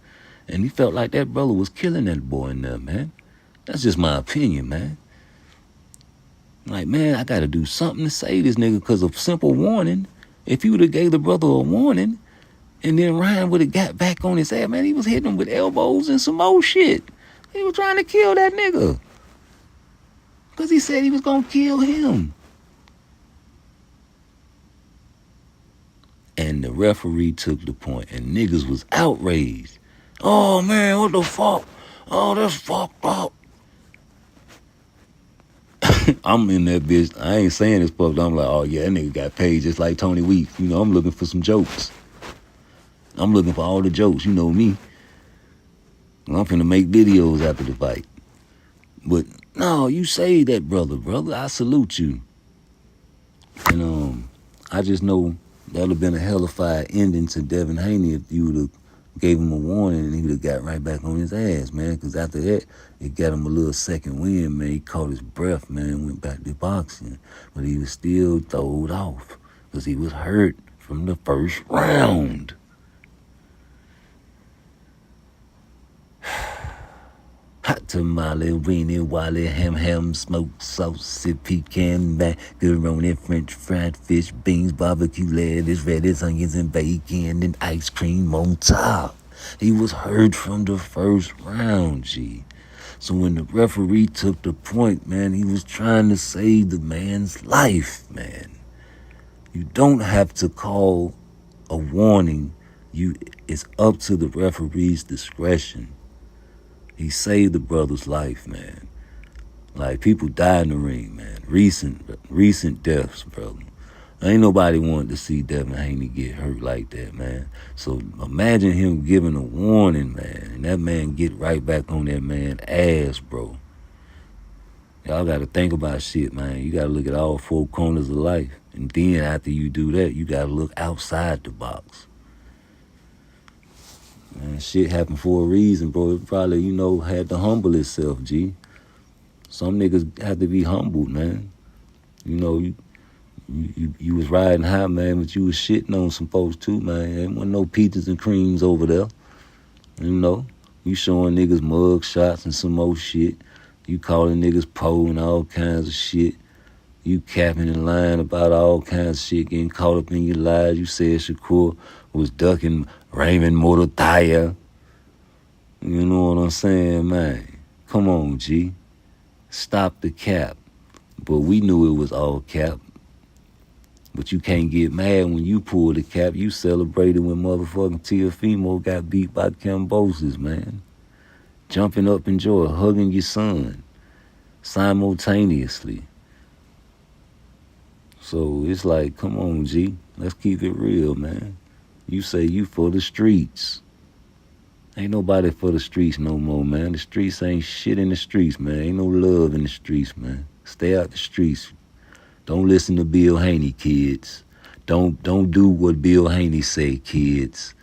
Speaker 2: And he felt like that brother was killing that boy in there, man. That's just my opinion, man. Like, man, I got to do something to save this nigga because of simple warning. If you would have gave the brother a warning, and then Ryan would have got back on his ass, man, he was hitting him with elbows and some old shit. He was trying to kill that nigga. Because he said he was going to kill him. And the referee took the point, and niggas was outraged. Oh, man, what the fuck? Oh, that's fucked up. I'm in that bitch. I ain't saying this fucked up. I'm like, oh, yeah, that nigga got paid just like Tony Weeks. You know, I'm looking for some jokes. I'm looking for all the jokes. You know me. I'm finna make videos after the fight. But, no, you saved that brother. I salute you.
Speaker 1: And I just know that would have been a hellified ending to Devin Haney if you would have gave him a warning and he would have got right back on his ass, man. Because after that, it got him a little second wind, man. He caught his breath, man, went back to boxing. But he was still throwed off because he was hurt from the first round. Hot tamale, weenie, wally, ham, smoked sauce, pecan, macaroni, French fried fish, beans, barbecue, lettuce, lettuce, onions, and bacon, and ice cream on top. He was hurt from the first round, G. So when the referee took the point, man, he was trying to save the man's life, man. You don't have to call a warning. It's up to the referee's discretion. He saved the brother's life, man. Like, people die in the ring, man. Recent deaths, brother. Ain't nobody wanted to see Devin Haney get hurt like that, man. So imagine him giving a warning, man, and that man get right back on that man's ass, bro. Y'all got to think about shit, man. You got to look at all four corners of life. And then after you do that, you got to look outside the box. Man, shit happened for a reason, bro. It probably, had to humble itself, G. Some niggas have to be humbled, man. You was riding high, man, but you was shitting on some folks too, man. There wasn't no peaches and creams over there. You showing niggas mug shots and some more shit. You calling niggas po and all kinds of shit. You capping and lying about all kinds of shit, getting caught up in your lies. You said Shakur was ducking Raymond Motortaya. You know what I'm saying, man? Come on, G. Stop the cap. But we knew it was all cap. But you can't get mad when you pull the cap. You celebrated when motherfucking Teofimo got beat by Cambosis, man. Jumping up in joy, hugging your son simultaneously. So it's like, come on, G. Let's keep it real, man. You say you for the streets. Ain't nobody for the streets no more, man. The streets ain't shit in the streets, man. Ain't no love in the streets, man. Stay out the streets. Don't listen to Bill Haney, kids. Don't do what Bill Haney say, kids.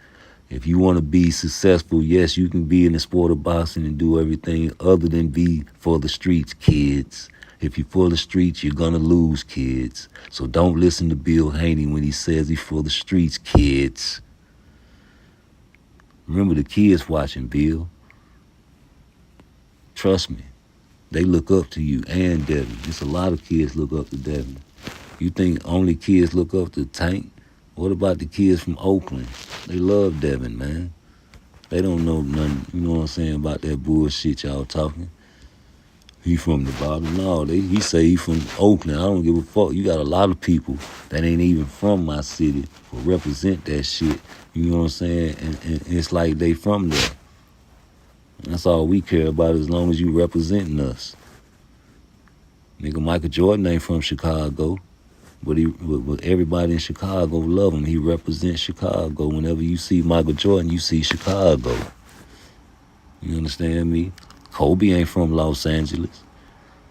Speaker 1: If you want to be successful, yes, you can be in the sport of boxing and do everything other than be for the streets, kids. If you're for the streets, you're going to lose, kids. So don't listen to Bill Haney when he says he's for the streets, kids. Remember the kids watching, Bill. Trust me. They look up to you and Devin. There's a lot of kids look up to Devin. You think only kids look up to Tank? What about the kids from Oakland? They love Devin, man. They don't know nothing, you know what I'm saying, about that bullshit y'all talking. He from the bottom. No, he say he from Oakland. I don't give a fuck. You got a lot of people that ain't even from my city who represent that shit. You know what I'm saying? And it's like they from there. That's all we care about as long as you representing us. Nigga, Michael Jordan ain't from Chicago. But everybody in Chicago love him. He represents Chicago. Whenever you see Michael Jordan, you see Chicago. You understand me? Kobe ain't from Los Angeles.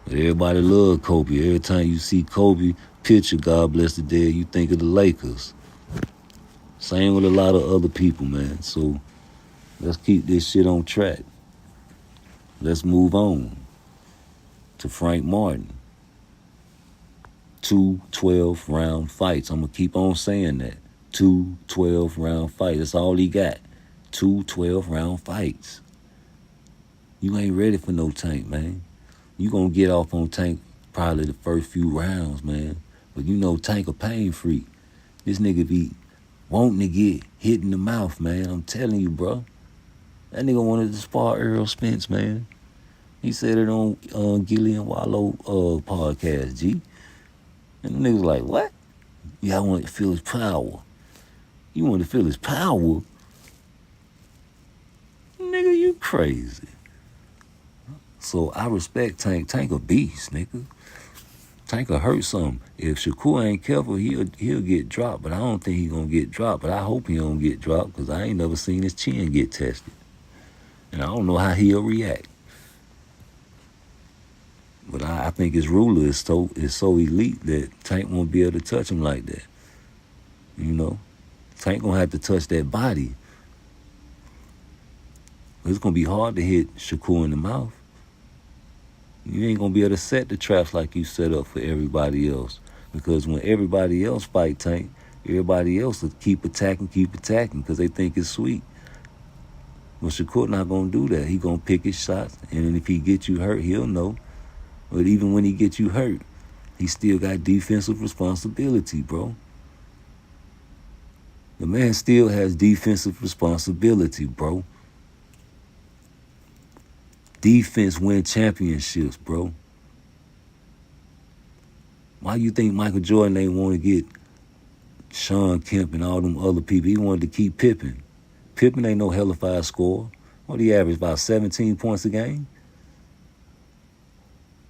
Speaker 1: But everybody love Kobe. Every time you see Kobe picture, God bless the dead, you think of the Lakers. Same with a lot of other people, man. So let's keep this shit on track. Let's move on to Frank Martin. 2 12-round fights. I'm going to keep on saying that. 2 12-round fights. That's all he got. 2 12-round fights. You ain't ready for no Tank, man. You going to get off on Tank probably the first few rounds, man. But you know Tank a pain freak. This nigga be wanting to get hit in the mouth, man. I'm telling you, bro. That nigga wanted to spar Errol Spence, man. He said it on Gillian Wallow podcast, G. And the nigga's like, what? Yeah, I want to feel his power. You want to feel his power? Nigga, you crazy. So I respect Tank. Tank a beast, nigga. Tank will hurt something. If Shakur ain't careful, he'll get dropped. But I don't think he gonna get dropped. But I hope he don't get dropped because I ain't never seen his chin get tested. And I don't know how he'll react. But I think his ruler is so elite that Tank won't be able to touch him like that. You know? Tank gonna have to touch that body. It's gonna be hard to hit Shakur in the mouth. You ain't gonna be able to set the traps like you set up for everybody else. Because when everybody else fight Tank, everybody else will keep attacking, because they think it's sweet. But Shakur not gonna do that. He gonna pick his shots, and if he get you hurt, he'll know. But even when he get you hurt, he still got defensive responsibility, bro. The man still has defensive responsibility, bro. Defense win championships, bro. Why you think Michael Jordan ain't want to get Sean Kemp and all them other people? He wanted to keep Pimping. Pimping ain't no hellified scorer. What he average, about 17 points a game?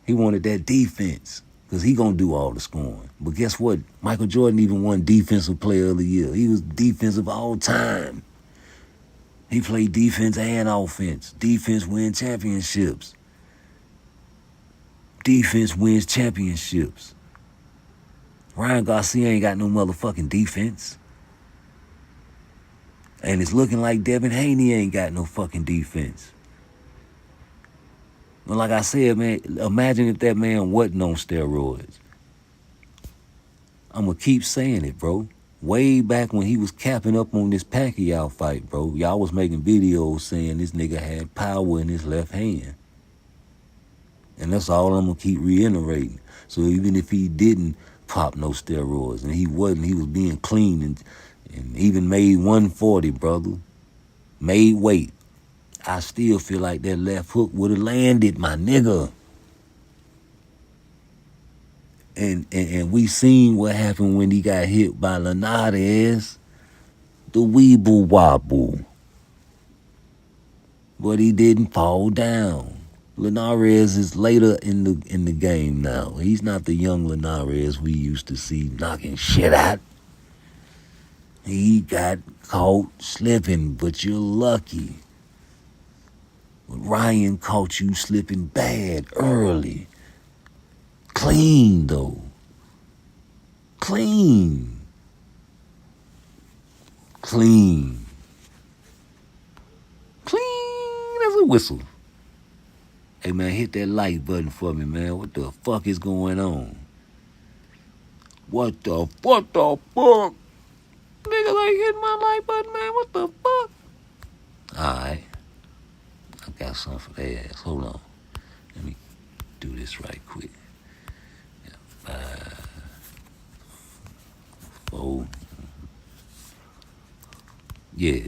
Speaker 1: He wanted that defense because he going to do all the scoring. But guess what? Michael Jordan even won Defensive Player of the Year. He was defensive all time. He played defense and offense. Defense wins championships. Defense wins championships. Ryan Garcia ain't got no motherfucking defense. And it's looking like Devin Haney ain't got no fucking defense. But like I said, man, imagine if that man wasn't on steroids. I'm going to keep saying it, bro. Way back when he was capping up on this Pacquiao fight, bro, y'all was making videos saying this nigga had power in his left hand. And that's all I'm going to keep reiterating. So even if he didn't pop no steroids and he was being clean and even made 140, brother, made weight, I still feel like that left hook would have landed, my nigga. And we seen what happened when he got hit by Linares, the weeble wobble. But he didn't fall down. Linares is later in the game now. He's not the young Linares we used to see knocking shit out. He got caught slipping, but you're lucky. But Ryan caught you slipping bad early. Clean, though. Clean. Clean. Clean as a whistle. Hey, man, hit that like button for me, man. What the fuck is going on? What the fuck? Niggas ain't hitting my like button, man. What the fuck? Alright. I got something for their ass. Hold on. Let me do this right quick. 5, 4. Yeah.